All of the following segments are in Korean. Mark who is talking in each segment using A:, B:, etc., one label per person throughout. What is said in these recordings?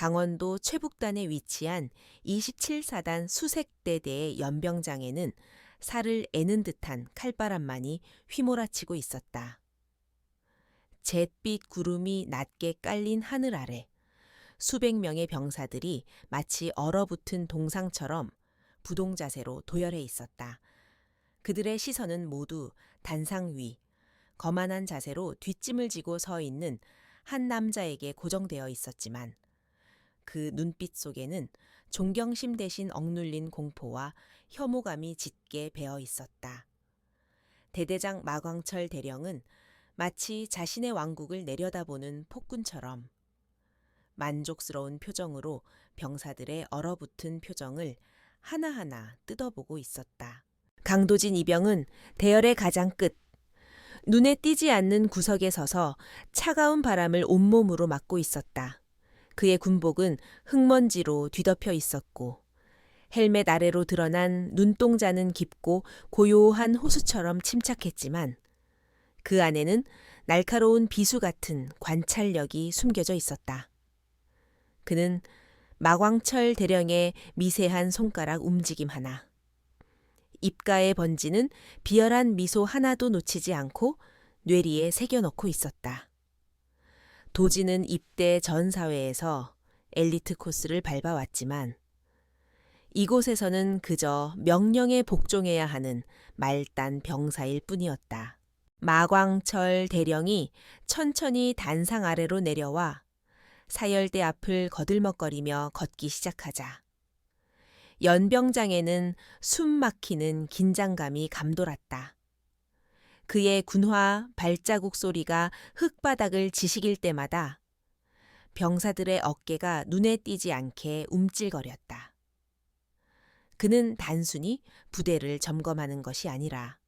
A: 강원도 최북단에 위치한 27사단 수색대대의 연병장에는 살을 애는 듯한 칼바람만이 휘몰아치고 있었다. 잿빛 구름이 낮게 깔린 하늘 아래 수백 명의 병사들이 마치 얼어붙은 동상처럼 부동자세로 도열해 있었다. 그들의 시선은 모두 단상 위, 거만한 자세로 뒷짐을 지고 서 있는 한 남자에게 고정되어 있었지만 그 눈빛 속에는 존경심 대신 억눌린 공포와 혐오감이 짙게 배어 있었다. 대대장 마광철 대령은 마치 자신의 왕국을 내려다보는 폭군처럼 만족스러운 표정으로 병사들의 얼어붙은 표정을 하나하나 뜯어보고 있었다. 강도진 이병은 대열의 가장 끝, 눈에 띄지 않는 구석에 서서 차가운 바람을 온몸으로 맞고 있었다. 그의 군복은 흙먼지로 뒤덮여 있었고 헬멧 아래로 드러난 눈동자는 깊고 고요한 호수처럼 침착했지만 그 안에는 날카로운 비수 같은 관찰력이 숨겨져 있었다. 그는 마광철 대령의 미세한 손가락 움직임 하나, 입가에 번지는 비열한 미소 하나도 놓치지 않고 뇌리에 새겨넣고 있었다. 도지는 입대 전 사회에서 엘리트 코스를 밟아왔지만 이곳에서는 그저 명령에 복종해야 하는 말단 병사일 뿐이었다. 마광철 대령이 천천히 단상 아래로 내려와 사열대 앞을 거들먹거리며 걷기 시작하자 연병장에는 숨 막히는 긴장감이 감돌았다. 그의 군화 발자국 소리가 흙바닥을 지식일 때마다 병사들의 어깨가 눈에 띄지 않게 움찔거렸다. 그는 단순히 부대를 점검하는 것이 아니라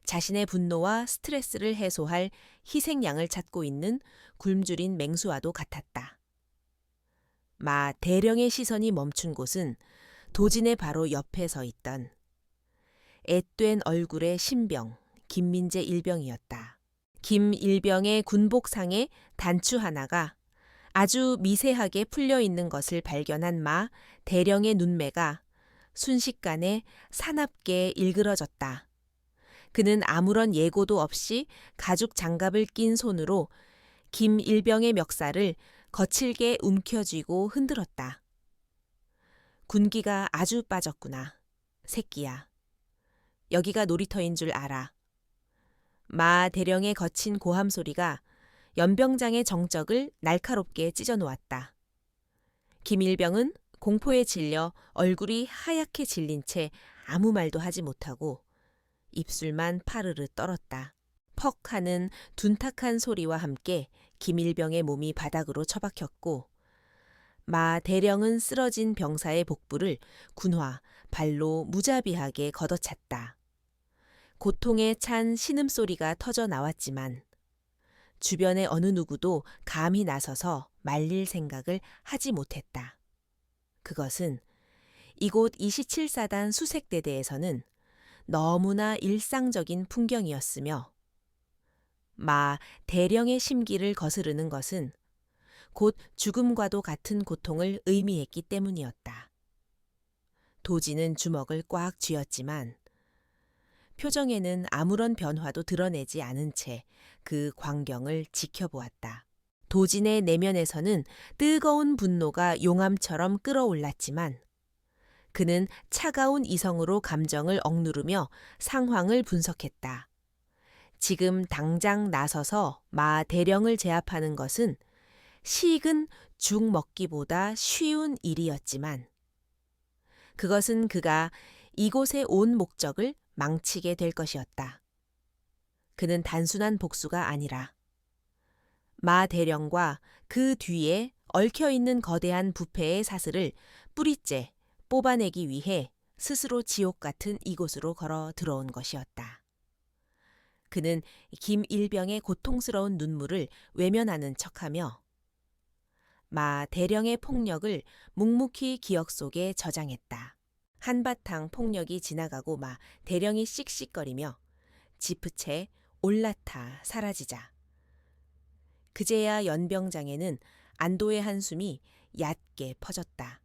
A: 자신의 분노와 스트레스를 해소할 희생양을 찾고 있는 굶주린 맹수와도 같았다. 마 대령의 시선이 멈춘 곳은 도진의 바로 옆에 서 있던 앳된 얼굴의 신병 김민재 일병이었다. 김 일병의 군복상에 단추 하나가 아주 미세하게 풀려 있는 것을 발견한 마 대령의 눈매가 순식간에 사납게 일그러졌다. 그는 아무런 예고도 없이 가죽 장갑을 낀 손으로 김 일병의 멱살을 거칠게 움켜쥐고 흔들었다. 군기가 아주 빠졌구나. 새끼야. 여기가 놀이터인 줄 알아. 마 대령의 거친 고함 소리가 연병장의 정적을 날카롭게 찢어놓았다. 김일병은 공포에 질려 얼굴이 하얗게 질린 채 아무 말도 하지 못하고 입술만 파르르 떨었다. 퍽 하는 둔탁한 소리와 함께 김일병의 몸이 바닥으로 처박혔고 마 대령은 쓰러진 병사의 복부를 군화, 발로 무자비하게 걷어찼다. 고통에 찬 신음소리가 터져 나왔지만 주변의 어느 누구도 감히 나서서 말릴 생각을 하지 못했다. 그것은 이곳 27사단 수색대대에서는 너무나 일상적인 풍경이었으며 마 대령의 심기를 거스르는 것은 곧 죽음과도 같은 고통을 의미했기 때문이었다. 도지는 주먹을 꽉 쥐었지만 표정에는 아무런 변화도 드러내지 않은 채 그 광경을 지켜보았다. 도진의 내면에서는 뜨거운 분노가 용암처럼 끓어올랐지만 그는 차가운 이성으로 감정을 억누르며 상황을 분석했다. 지금 당장 나서서 마 대령을 제압하는 것은 식은 죽 먹기보다 쉬운 일이었지만 그것은 그가 이곳에 온 목적을 망치게 될 것이었다. 그는 단순한 복수가 아니라 마 대령과 그 뒤에 얽혀있는 거대한 부패의 사슬을 뿌리째 뽑아내기 위해 스스로 지옥 같은 이곳으로 걸어 들어온 것이었다. 그는 김일병의 고통스러운 눈물을 외면하는 척하며 마 대령의 폭력을 묵묵히 기억 속에 저장했다. 한바탕 폭력이 지나가고 마 대령이 씩씩거리며 지프채 올라타 사라지자 그제야 연병장에는 안도의 한숨이 얕게 퍼졌다.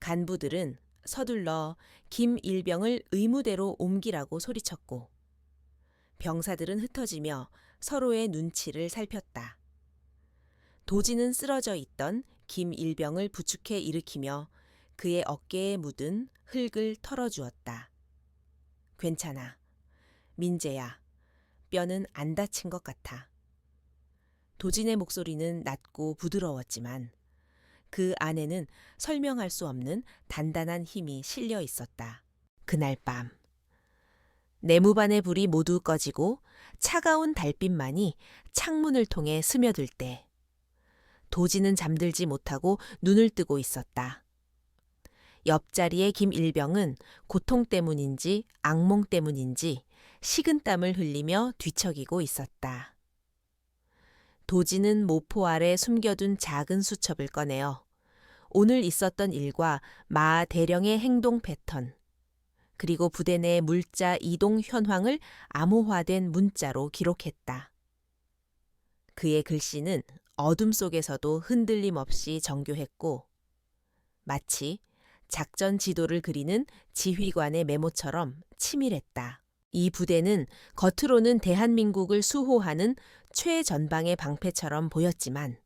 A: 간부들은 서둘러 김일병을 의무대로 옮기라고 소리쳤고 병사들은 흩어지며 서로의 눈치를 살폈다. 도지는 쓰러져 있던 김일병을 부축해 일으키며 그의 어깨에 묻은 흙을 털어주었다. 괜찮아. 민재야. 뼈는 안 다친 것 같아. 도진의 목소리는 낮고 부드러웠지만 그 안에는 설명할 수 없는 단단한 힘이 실려 있었다. 그날 밤 내무반의 불이 모두 꺼지고 차가운 달빛만이 창문을 통해 스며들 때 도지는 잠들지 못하고 눈을 뜨고 있었다. 옆자리의 김일병은 고통 때문인지 악몽 때문인지 식은땀을 흘리며 뒤척이고 있었다. 도지는 모포 아래 숨겨둔 작은 수첩을 꺼내어 오늘 있었던 일과 마 대령의 행동 패턴, 그리고 부대 내 물자 이동 현황을 암호화된 문자로 기록했다. 그의 글씨는 어둠 속에서도 흔들림 없이 정교했고 마치 작전 지도를 그리는 지휘관의 메모처럼 치밀했다. 이 부대는 겉으로는 대한민국을 수호하는 최전방의 방패처럼 보였지만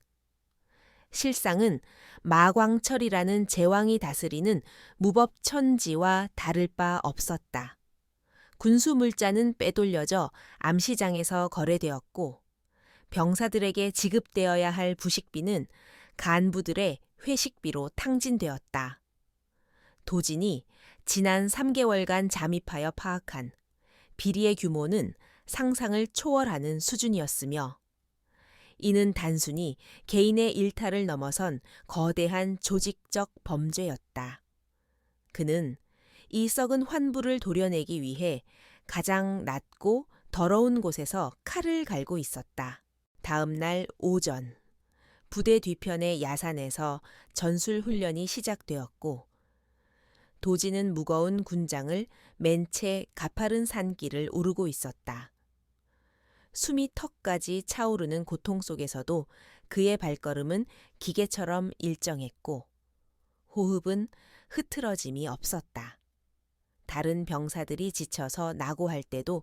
A: 실상은 마광철이라는 제왕이 다스리는 무법천지와 다를 바 없었다. 군수 물자는 빼돌려져 암시장에서 거래되었고 병사들에게 지급되어야 할 부식비는 간부들의 회식비로 탕진되었다. 도진이 지난 3개월간 잠입하여 파악한 비리의 규모는 상상을 초월하는 수준이었으며 이는 단순히 개인의 일탈을 넘어선 거대한 조직적 범죄였다. 그는 이 썩은 환부를 도려내기 위해 가장 낮고 더러운 곳에서 칼을 갈고 있었다. 다음 날 오전, 부대 뒤편의 야산에서 전술 훈련이 시작되었고 도지는 무거운 군장을 맨 채 가파른 산길을 오르고 있었다. 숨이 턱까지 차오르는 고통 속에서도 그의 발걸음은 기계처럼 일정했고 호흡은 흐트러짐이 없었다. 다른 병사들이 지쳐서 낙오할 때도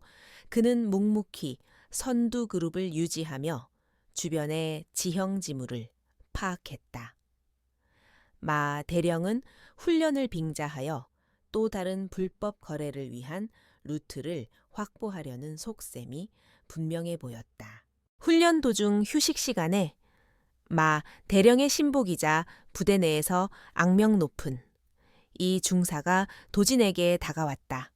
A: 그는 묵묵히 선두 그룹을 유지하며 주변의 지형지물을 파악했다. 마 대령은 훈련을 빙자하여 또 다른 불법 거래를 위한 루트를 확보하려는 속셈이 분명해 보였다. 훈련 도중 휴식 시간에 마 대령의 신복이자 부대 내에서 악명 높은 이 중사가 도진에게 다가왔다.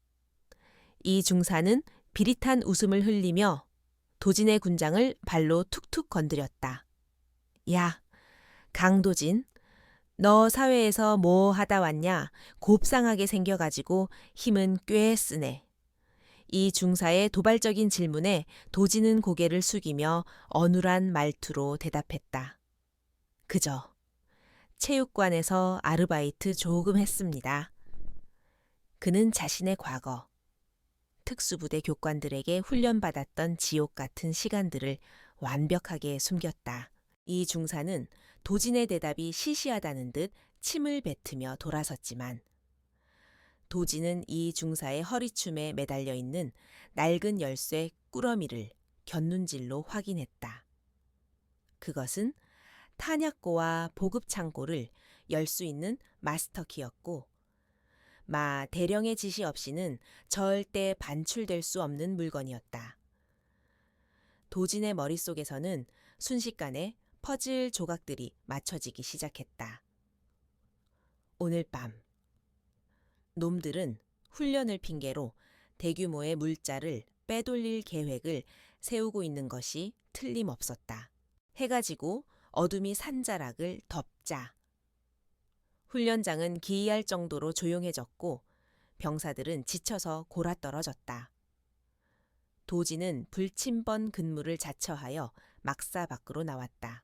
A: 이 중사는 비릿한 웃음을 흘리며 도진의 군장을 발로 툭툭 건드렸다. 야, 강도진, 너 사회에서 뭐 하다 왔냐? 곱상하게 생겨가지고 힘은 꽤 쓰네. 이 중사의 도발적인 질문에 도지는 고개를 숙이며 어눌한 말투로 대답했다. 그저 체육관에서 아르바이트 조금 했습니다. 그는 자신의 과거, 특수부대 교관들에게 훈련받았던 지옥 같은 시간들을 완벽하게 숨겼다. 이 중사는 도진의 대답이 시시하다는 듯 침을 뱉으며 돌아섰지만 도진은 이 중사의 허리춤에 매달려 있는 낡은 열쇠 꾸러미를 곁눈질로 확인했다. 그것은 탄약고와 보급창고를 열 수 있는 마스터키였고 마 대령의 지시 없이는 절대 반출될 수 없는 물건이었다. 도진의 머릿속에서는 순식간에 퍼즐 조각들이 맞춰지기 시작했다. 오늘 밤 놈들은 훈련을 핑계로 대규모의 물자를 빼돌릴 계획을 세우고 있는 것이 틀림없었다. 해가 지고 어둠이 산자락을 덮자 훈련장은 기이할 정도로 조용해졌고 병사들은 지쳐서 골아떨어졌다. 도지는 불침번 근무를 자처하여 막사 밖으로 나왔다.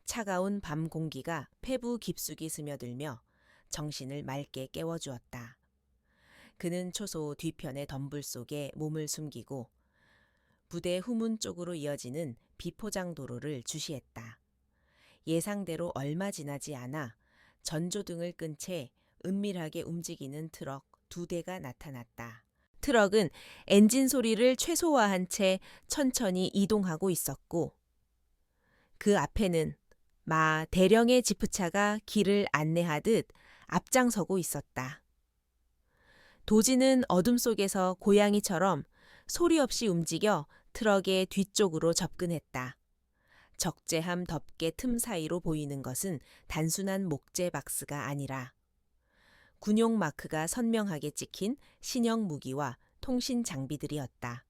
A: 차가운 밤 공기가 폐부 깊숙이 스며들며 정신을 맑게 깨워주었다. 그는 초소 뒤편의 덤불 속에 몸을 숨기고 부대 후문 쪽으로 이어지는 비포장 도로를 주시했다. 예상대로 얼마 지나지 않아 전조등을 끈 채 은밀하게 움직이는 트럭 2대가 나타났다. 트럭은 엔진 소리를 최소화한 채 천천히 이동하고 있었고 그 앞에는 마 대령의 지프차가 길을 안내하듯 앞장서고 있었다. 도지는 어둠 속에서 고양이처럼 소리 없이 움직여 트럭의 뒤쪽으로 접근했다. 적재함 덮개 틈 사이로 보이는 것은 단순한 목재 박스가 아니라 군용 마크가 선명하게 찍힌 신형 무기와 통신 장비들이었다.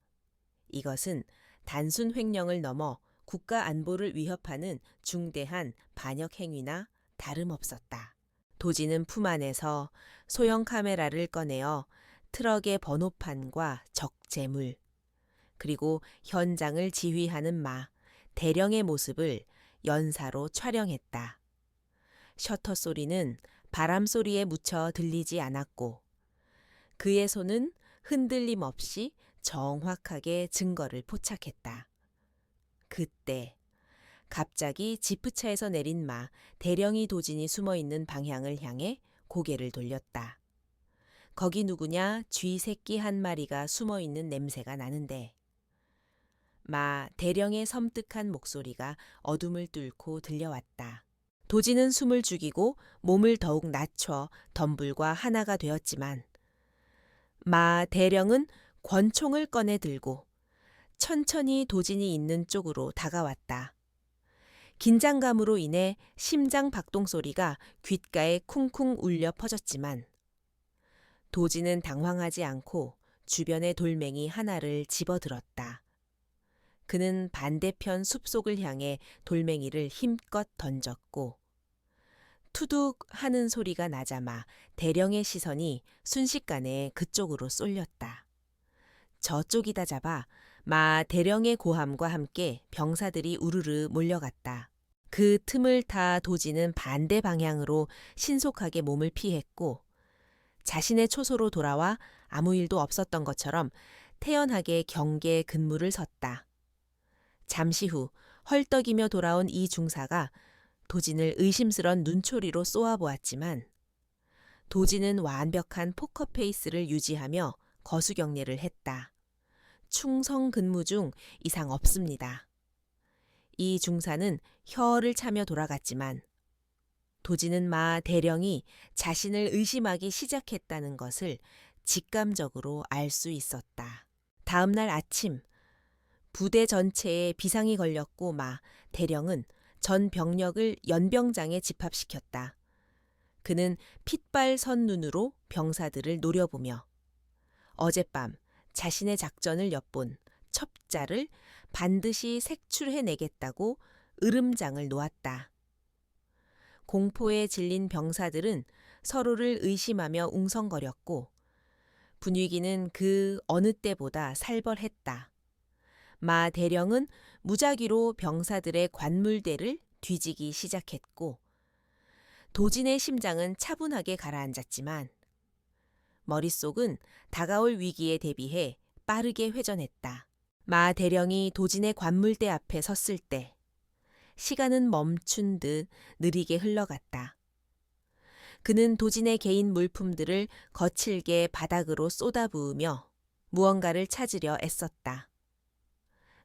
A: 이것은 단순 횡령을 넘어 국가 안보를 위협하는 중대한 반역 행위나 다름없었다. 도지는 품 안에서 소형 카메라를 꺼내어 트럭의 번호판과 적재물, 그리고 현장을 지휘하는 마, 대령의 모습을 연사로 촬영했다. 셔터 소리는 바람 소리에 묻혀 들리지 않았고 그의 손은 흔들림 없이 정확하게 증거를 포착했다. 그때 갑자기 지프차에서 내린 마 대령이 도진이 숨어있는 방향을 향해 고개를 돌렸다. 거기 누구냐 쥐 새끼 한 마리가 숨어있는 냄새가 나는데 마 대령의 섬뜩한 목소리가 어둠을 뚫고 들려왔다. 도지는 숨을 죽이고 몸을 더욱 낮춰 덤불과 하나가 되었지만 마 대령은 권총을 꺼내 들고 천천히 도진이 있는 쪽으로 다가왔다. 긴장감으로 인해 심장 박동 소리가 귓가에 쿵쿵 울려 퍼졌지만 도지는 당황하지 않고 주변의 돌멩이 하나를 집어들었다. 그는 반대편 숲속을 향해 돌멩이를 힘껏 던졌고 투둑 하는 소리가 나자마 대령의 시선이 순식간에 그쪽으로 쏠렸다. 저쪽이다 잡아 마 대령의 고함과 함께 병사들이 우르르 몰려갔다. 그 틈을 타 도지는 반대 방향으로 신속하게 몸을 피했고 자신의 초소로 돌아와 아무 일도 없었던 것처럼 태연하게 경계 근무를 섰다. 잠시 후 헐떡이며 돌아온 이 중사가 도진을 의심스런 눈초리로 쏘아보았지만 도진은 완벽한 포커페이스를 유지하며 거수경례를 했다. 충성 근무 중 이상 없습니다. 이 중사는 혀를 차며 돌아갔지만 도지는 마 대령이 자신을 의심하기 시작했다는 것을 직감적으로 알 수 있었다. 다음 날 아침 부대 전체에 비상이 걸렸고 마 대령은 전 병력을 연병장에 집합시켰다. 그는 핏발 선 눈으로 병사들을 노려보며 어젯밤 자신의 작전을 엿본 첩자를 반드시 색출해내겠다고 으름장을 놓았다. 공포에 질린 병사들은 서로를 의심하며 웅성거렸고 분위기는 그 어느 때보다 살벌했다. 마 대령은 무작위로 병사들의 관물대를 뒤지기 시작했고 도진의 심장은 차분하게 가라앉았지만 머릿속은 다가올 위기에 대비해 빠르게 회전했다. 마 대령이 도진의 관물대 앞에 섰을 때 시간은 멈춘 듯 느리게 흘러갔다. 그는 도진의 개인 물품들을 거칠게 바닥으로 쏟아부으며 무언가를 찾으려 애썼다.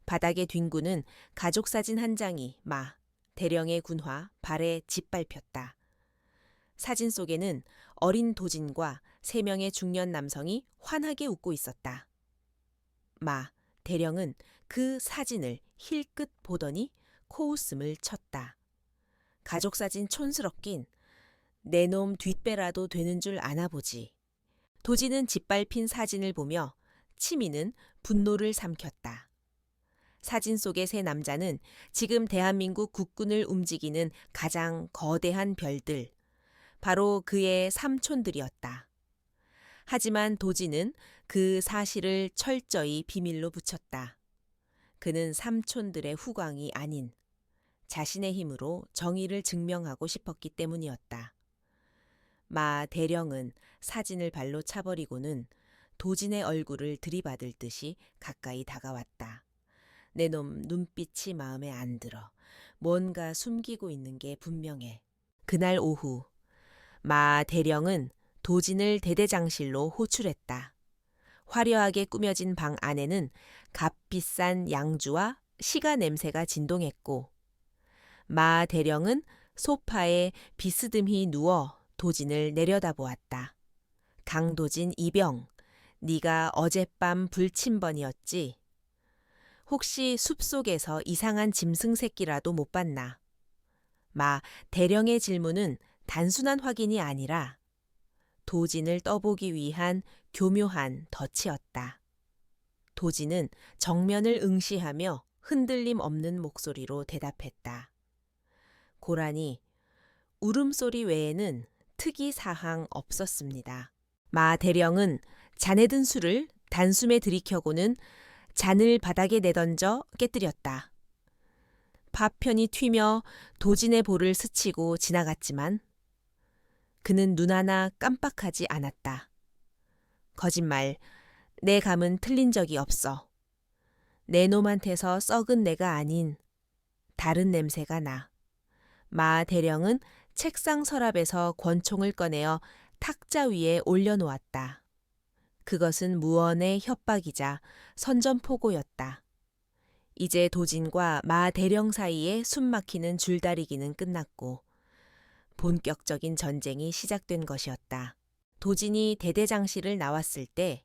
A: 바닥에 뒹구는 가족사진 한 장이 마 대령의 군화 발에 짓밟혔다. 사진 속에는 어린 도진과 3명의 중년 남성이 환하게 웃고 있었다. 마 대령은 그 사진을 힐끗 보더니 코웃음을 쳤다. 가족사진 촌스럽긴 내 놈 뒷배라도 되는 줄 아나보지. 도진은 짓밟힌 사진을 보며 치미는 분노를 삼켰다. 사진 속의 3 남자는 지금 대한민국 국군을 움직이는 가장 거대한 별들, 바로 그의 삼촌들이었다. 하지만 도진은 그 사실을 철저히 비밀로 붙였다. 그는 삼촌들의 후광이 아닌 자신의 힘으로 정의를 증명하고 싶었기 때문이었다. 마 대령은 사진을 발로 차버리고는 도진의 얼굴을 들이받을 듯이 가까이 다가왔다. 내 놈 눈빛이 마음에 안 들어. 뭔가 숨기고 있는 게 분명해. 그날 오후 마 대령은 도진을 대대장실로 호출했다. 화려하게 꾸며진 방 안에는 값비싼 양주와 시가 냄새가 진동했고 마 대령은 소파에 비스듬히 누워 도진을 내려다보았다. 강도진 이병, 네가 어젯밤 불침번이었지? 혹시 숲속에서 이상한 짐승 새끼라도 못 봤나? 마 대령의 질문은 단순한 확인이 아니라 도진을 떠보기 위한 교묘한 덫이었다. 도진은 정면을 응시하며 흔들림 없는 목소리로 대답했다. 고라니, 울음소리 외에는 특이 사항 없었습니다. 마 대령은 잔에 든 술을 단숨에 들이켜고는 잔을 바닥에 내던져 깨뜨렸다. 파편이 튀며 도진의 볼을 스치고 지나갔지만 그는 눈 하나 깜빡하지 않았다. 거짓말, 내 감은 틀린 적이 없어. 내 놈한테서 썩은 내가 아닌 다른 냄새가 나. 마 대령은 책상 서랍에서 권총을 꺼내어 탁자 위에 올려놓았다. 그것은 무언의 협박이자 선전포고였다. 이제 도진과 마 대령 사이에 숨막히는 줄다리기는 끝났고 본격적인 전쟁이 시작된 것이었다. 도진이 대대장실을 나왔을 때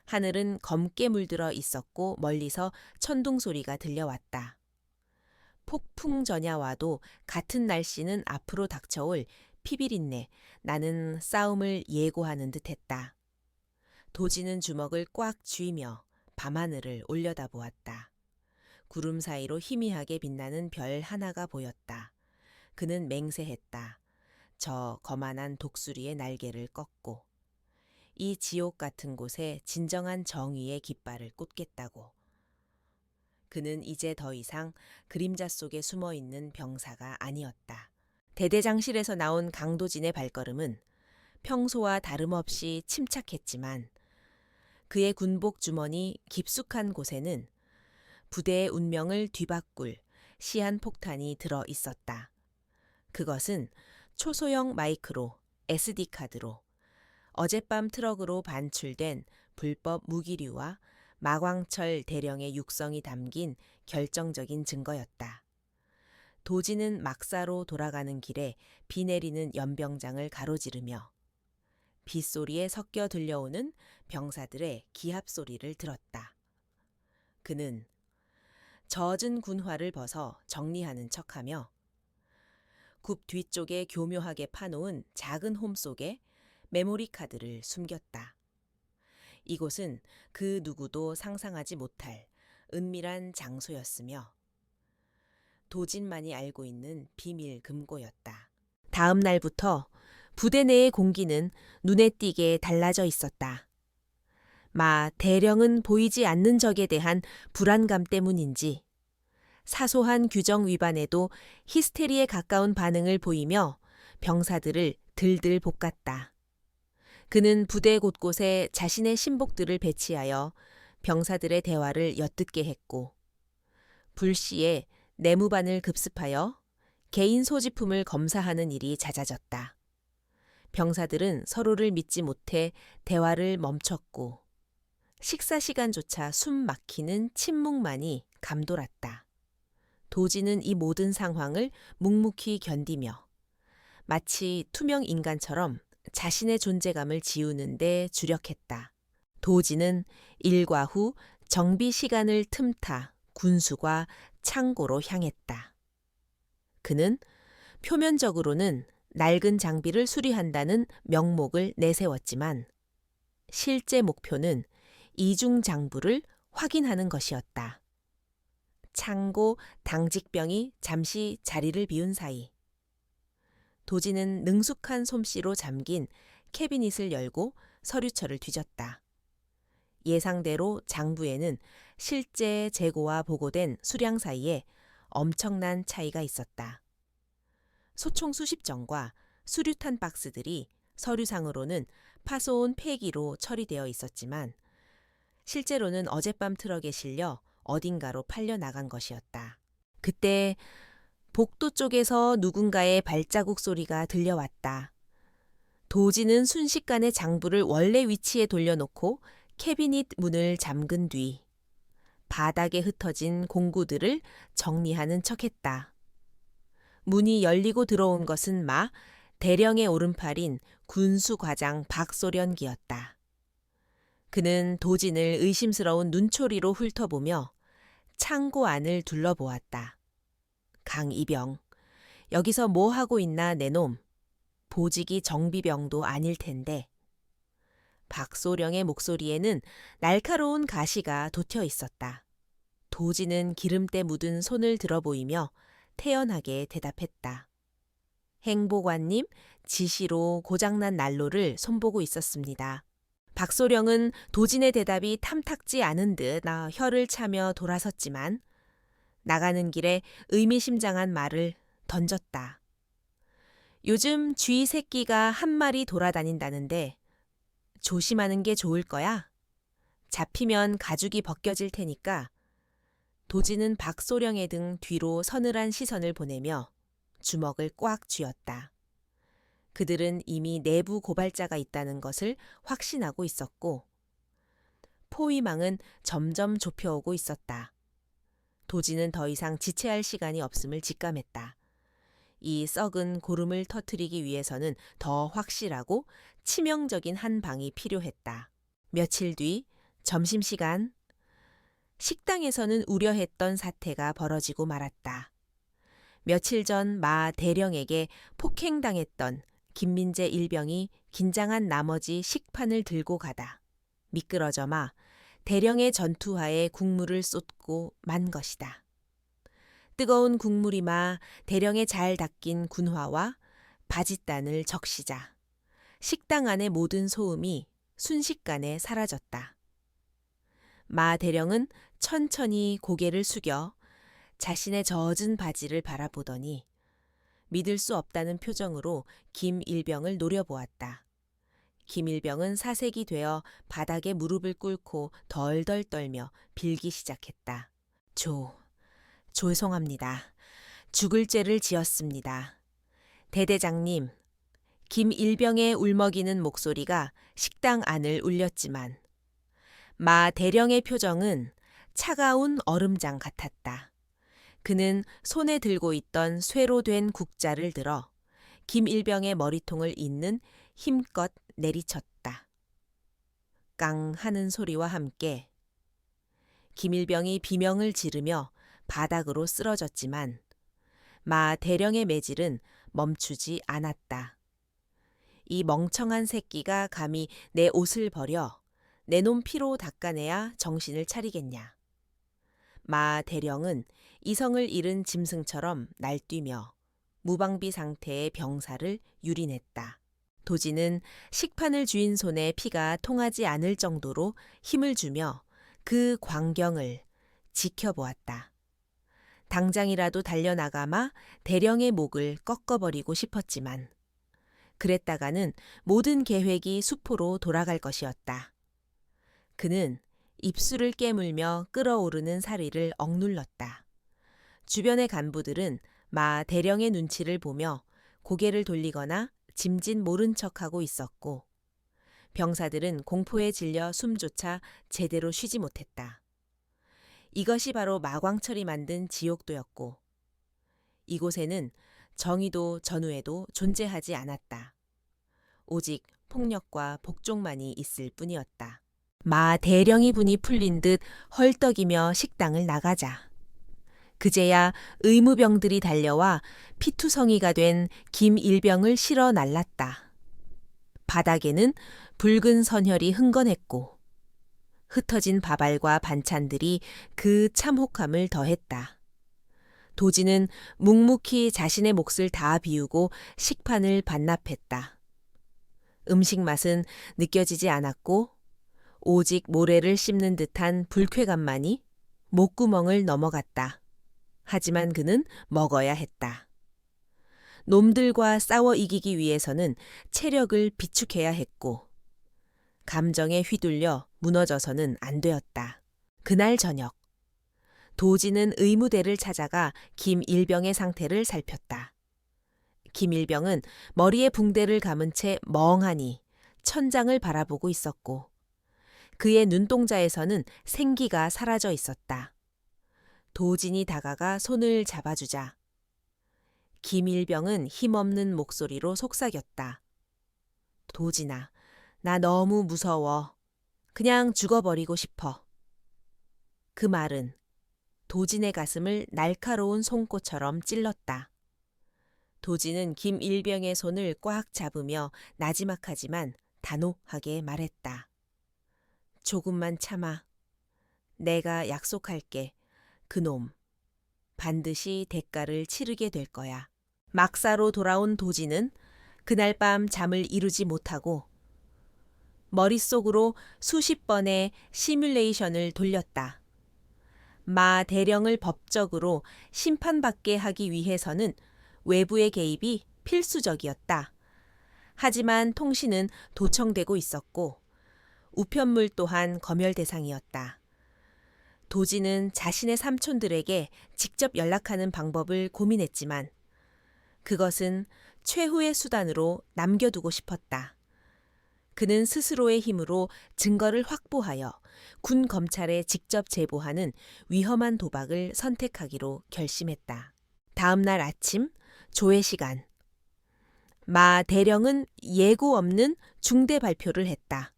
A: 하늘은 검게 물들어 있었고 멀리서 천둥 소리가 들려왔다. 폭풍 전야와도 같은 날씨는 앞으로 닥쳐올 피비린내, 나는 싸움을 예고하는 듯했다. 도진은 주먹을 꽉 쥐며 밤하늘을 올려다보았다. 구름 사이로 희미하게 빛나는 별 하나가 보였다. 그는 맹세했다. 저 거만한 독수리의 날개를 꺾고 이 지옥 같은 곳에 진정한 정의의 깃발을 꽂겠다고. 그는 이제 더 이상 그림자 속에 숨어있는 병사가 아니었다. 대대장실에서 나온 강도진의 발걸음은 평소와 다름없이 침착했지만 그의 군복 주머니 깊숙한 곳에는 부대의 운명을 뒤바꿀 시한폭탄이 들어 있었다. 그것은 초소형 마이크로 SD카드로 어젯밤 트럭으로 반출된 불법 무기류와 마광철 대령의 육성이 담긴 결정적인 증거였다. 도진은 막사로 돌아가는 길에 비 내리는 연병장을 가로지르며 빗소리에 섞여 들려오는 병사들의 기합 소리를 들었다. 그는 젖은 군화를 벗어 정리하는 척하며 굽 뒤쪽에 교묘하게 파놓은 작은 홈 속에 메모리 카드를 숨겼다. 이곳은 그 누구도 상상하지 못할 은밀한 장소였으며 도진만이 알고 있는 비밀 금고였다. 다음 날부터 부대 내의 공기는 눈에 띄게 달라져 있었다. 마 대령은 보이지 않는 적에 대한 불안감 때문인지 사소한 규정 위반에도 히스테리에 가까운 반응을 보이며 병사들을 들들 볶았다. 그는 부대 곳곳에 자신의 신복들을 배치하여 병사들의 대화를 엿듣게 했고 불시에 내무반을 급습하여 개인 소지품을 검사하는 일이 잦아졌다. 병사들은 서로를 믿지 못해 대화를 멈췄고 식사 시간조차 숨 막히는 침묵만이 감돌았다. 도진은 이 모든 상황을 묵묵히 견디며 마치 투명 인간처럼 자신의 존재감을 지우는 데 주력했다. 도진은 일과 후 정비 시간을 틈타 군수과 창고로 향했다. 그는 표면적으로는 낡은 장비를 수리한다는 명목을 내세웠지만 실제 목표는 이중 장부를 확인하는 것이었다. 창고 당직병이 잠시 자리를 비운 사이 도진은 능숙한 솜씨로 잠긴 캐비닛을 열고 서류처를 뒤졌다. 예상대로 장부에는 실제 재고와 보고된 수량 사이에 엄청난 차이가 있었다. 소총 수십 정과 수류탄 박스들이 서류상으로는 파손 폐기로 처리되어 있었지만 실제로는 어젯밤 트럭에 실려 어딘가로 팔려 나간 것이었다. 그때 복도 쪽에서 누군가의 발자국 소리가 들려왔다. 도지는 순식간에 장부를 원래 위치에 돌려놓고 캐비닛 문을 잠근 뒤 바닥에 흩어진 공구들을 정리하는 척했다. 문이 열리고 들어온 것은 마 대령의 오른팔인 군수과장 박소련기였다. 그는 도진을 의심스러운 눈초리로 훑어보며 창고 안을 둘러보았다. 강이병, 여기서 뭐 하고 있나 내 놈. 보직이 정비병도 아닐 텐데. 박소령의 목소리에는 날카로운 가시가 돋혀 있었다. 도지는 기름때 묻은 손을 들어보이며 태연하게 대답했다. 행보관님, 지시로 고장난 난로를 손보고 있었습니다. 박소령은 도진의 대답이 탐탁지 않은 듯 혀를 차며 돌아섰지만 나가는 길에 의미심장한 말을 던졌다. 요즘 쥐 새끼가 한 마리 돌아다닌다는데 조심하는 게 좋을 거야. 잡히면 가죽이 벗겨질 테니까. 도지는 박소령의 등 뒤로 서늘한 시선을 보내며 주먹을 꽉 쥐었다. 그들은 이미 내부 고발자가 있다는 것을 확신하고 있었고 포위망은 점점 좁혀오고 있었다. 도지는 더 이상 지체할 시간이 없음을 직감했다. 이 썩은 고름을 터뜨리기 위해서는 더 확실하고 치명적인 한 방이 필요했다. 며칠 뒤 점심시간 식당에서는 우려했던 사태가 벌어지고 말았다. 며칠 전 마 대령에게 폭행당했던 김민재 일병이 긴장한 나머지 식판을 들고 가다 미끄러져 마 대령의 전투화에 국물을 쏟고 만 것이다. 뜨거운 국물이 마 대령의 잘 닦인 군화와 바짓단을 적시자 식당 안의 모든 소음이 순식간에 사라졌다. 마 대령은 천천히 고개를 숙여 자신의 젖은 바지를 바라보더니 믿을 수 없다는 표정으로 김일병을 노려보았다. 김일병은 사색이 되어 바닥에 무릎을 꿇고 덜덜 떨며 빌기 시작했다. 죄송합니다. 죽을 죄를 지었습니다. 대대장님, 김일병의 울먹이는 목소리가 식당 안을 울렸지만 마 대령의 표정은 차가운 얼음장 같았다. 그는 손에 들고 있던 쇠로 된 국자를 들어 김일병의 머리통을 잇는 힘껏 내리쳤다. 깡 하는 소리와 함께 김일병이 비명을 지르며 바닥으로 쓰러졌지만 마 대령의 매질은 멈추지 않았다. 이 멍청한 새끼가 감히 내 옷을 버려 내 놈 피로 닦아내야 정신을 차리겠냐. 마 대령은 이성을 잃은 짐승처럼 날뛰며 무방비 상태의 병사를 유린했다. 도지는 식판을 쥐인 손에 피가 통하지 않을 정도로 힘을 주며 그 광경을 지켜보았다. 당장이라도 달려나가마 대령의 목을 꺾어버리고 싶었지만 그랬다가는 모든 계획이 수포로 돌아갈 것이었다. 그는 입술을 깨물며 끓어오르는 사리를 억눌렀다. 주변의 간부들은 마 대령의 눈치를 보며 고개를 돌리거나 짐짓 모른 척하고 있었고 병사들은 공포에 질려 숨조차 제대로 쉬지 못했다. 이것이 바로 마광철이 만든 지옥도였고 이곳에는 정의도 전우에도 존재하지 않았다. 오직 폭력과 복종만이 있을 뿐이었다. 마 대령이 분이 풀린 듯 헐떡이며 식당을 나가자 그제야 의무병들이 달려와 피투성이가 된 김일병을 실어 날랐다. 바닥에는 붉은 선혈이 흥건했고 흩어진 밥알과 반찬들이 그 참혹함을 더했다. 도지는 묵묵히 자신의 몫을 다 비우고 식판을 반납했다. 음식 맛은 느껴지지 않았고 오직 모래를 씹는 듯한 불쾌감만이 목구멍을 넘어갔다. 하지만 그는 먹어야 했다. 놈들과 싸워 이기기 위해서는 체력을 비축해야 했고 감정에 휘둘려 무너져서는 안 되었다. 그날 저녁 도지는 의무대를 찾아가 김일병의 상태를 살폈다. 김일병은 머리에 붕대를 감은 채 멍하니 천장을 바라보고 있었고 그의 눈동자에서는 생기가 사라져 있었다. 도진이 다가가 손을 잡아주자 김일병은 힘없는 목소리로 속삭였다. 도진아, 나 너무 무서워. 그냥 죽어버리고 싶어. 그 말은 도진의 가슴을 날카로운 송곳처럼 찔렀다. 도진은 김일병의 손을 꽉 잡으며 나지막하지만 단호하게 말했다. 조금만 참아. 내가 약속할게. 그놈. 반드시 대가를 치르게 될 거야. 막사로 돌아온 도진은 그날 밤 잠을 이루지 못하고 머릿속으로 수십 번의 시뮬레이션을 돌렸다. 마 대령을 법적으로 심판받게 하기 위해서는 외부의 개입이 필수적이었다. 하지만 통신은 도청되고 있었고 우편물 또한 검열 대상이었다. 도지는 자신의 삼촌들에게 직접 연락하는 방법을 고민했지만 그것은 최후의 수단으로 남겨두고 싶었다. 그는 스스로의 힘으로 증거를 확보하여 군 검찰에 직접 제보하는 위험한 도박을 선택하기로 결심했다. 다음 날 아침 조회 시간. 마 대령은 예고 없는 중대 발표를 했다.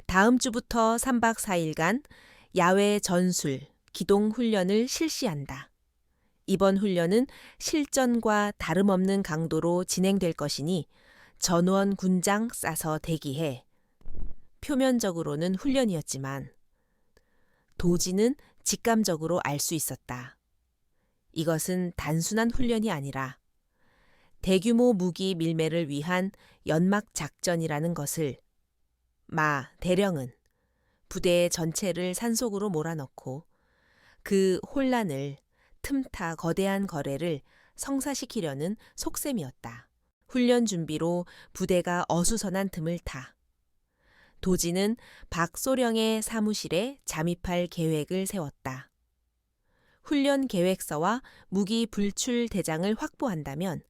A: 다음 주부터 3박 4일간 야외 전술, 기동 훈련을 실시한다. 이번 훈련은 실전과 다름없는 강도로 진행될 것이니 전원 군장 싸서 대기해. 표면적으로는 훈련이었지만 도지는 직감적으로 알 수 있었다. 이것은 단순한 훈련이 아니라 대규모 무기 밀매를 위한 연막 작전이라는 것을 마 대령은 부대 전체를 산속으로 몰아넣고 그 혼란을 틈타 거대한 거래를 성사시키려는 속셈이었다. 훈련 준비로 부대가 어수선한 틈을 타 도지는 박소령의 사무실에 잠입할 계획을 세웠다. 훈련 계획서와 무기 불출 대장을 확보한다면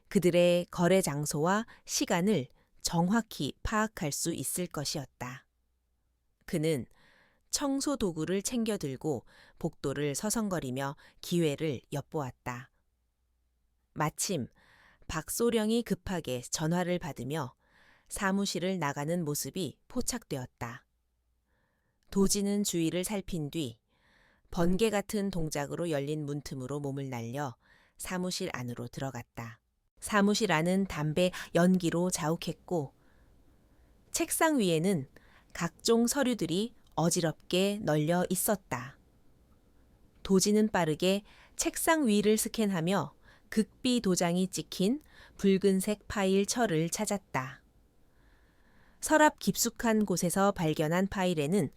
A: 그들의 거래 장소와 시간을 정확히 파악할 수 있을 것이었다. 그는 청소 도구를 챙겨 들고 복도를 서성거리며 기회를 엿보았다. 마침 박소령이 급하게 전화를 받으며 사무실을 나가는 모습이 포착되었다. 도지는 주위를 살핀 뒤 번개 같은 동작으로 열린 문틈으로 몸을 날려 사무실 안으로 들어갔다. 사무실 안은 담배 연기로 자욱했고 책상 위에는 각종 서류들이 어지럽게 널려 있었다. 도지는 빠르게 책상 위를 스캔하며 극비 도장이 찍힌 붉은색 파일 철을 찾았다. 서랍 깊숙한 곳에서 발견한 파일에는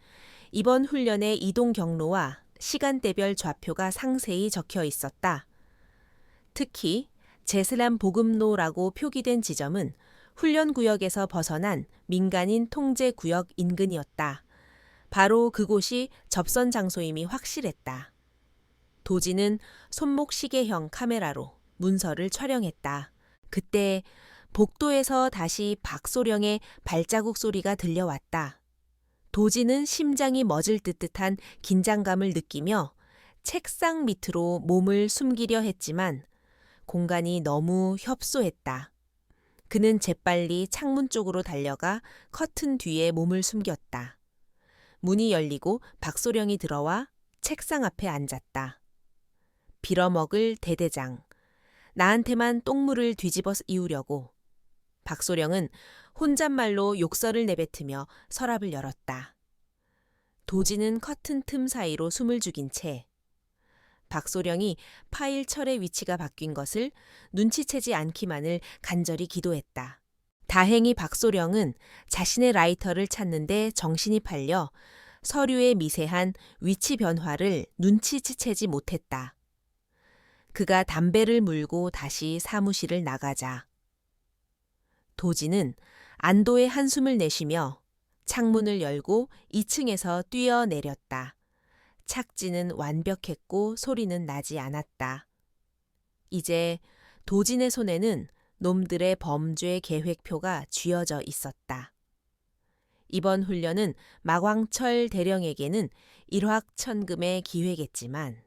A: 이번 훈련의 이동 경로와 시간대별 좌표가 상세히 적혀 있었다. 특히 제슬람 보급로라고 표기된 지점은 훈련 구역에서 벗어난 민간인 통제 구역 인근이었다. 바로 그곳이 접선 장소임이 확실했다. 도지는 손목 시계형 카메라로 문서를 촬영했다. 그때 복도에서 다시 박소령의 발자국 소리가 들려왔다. 도지는 심장이 멎을 듯한 긴장감을 느끼며 책상 밑으로 몸을 숨기려 했지만 공간이 너무 협소했다. 그는 재빨리 창문 쪽으로 달려가 커튼 뒤에 몸을 숨겼다. 문이 열리고 박소령이 들어와 책상 앞에 앉았다. 빌어먹을 대대장. 나한테만 똥물을 뒤집어 이우려고. 박소령은 혼잣말로 욕설을 내뱉으며 서랍을 열었다. 도지는 커튼 틈 사이로 숨을 죽인 채 박소령이 파일 철의 위치가 바뀐 것을 눈치채지 않기만을 간절히 기도했다. 다행히 박소령은 자신의 라이터를 찾는데 정신이 팔려 서류의 미세한 위치 변화를 눈치채지 못했다. 그가 담배를 물고 다시 사무실을 나가자 도지는 안도의 한숨을 내쉬며 창문을 열고 2층에서 뛰어내렸다. 착지는 완벽했고 소리는 나지 않았다. 이제 도진의 손에는 놈들의 범죄 계획표가 쥐어져 있었다. 이번 훈련은 마광철 대령에게는 일확천금의 기회겠지만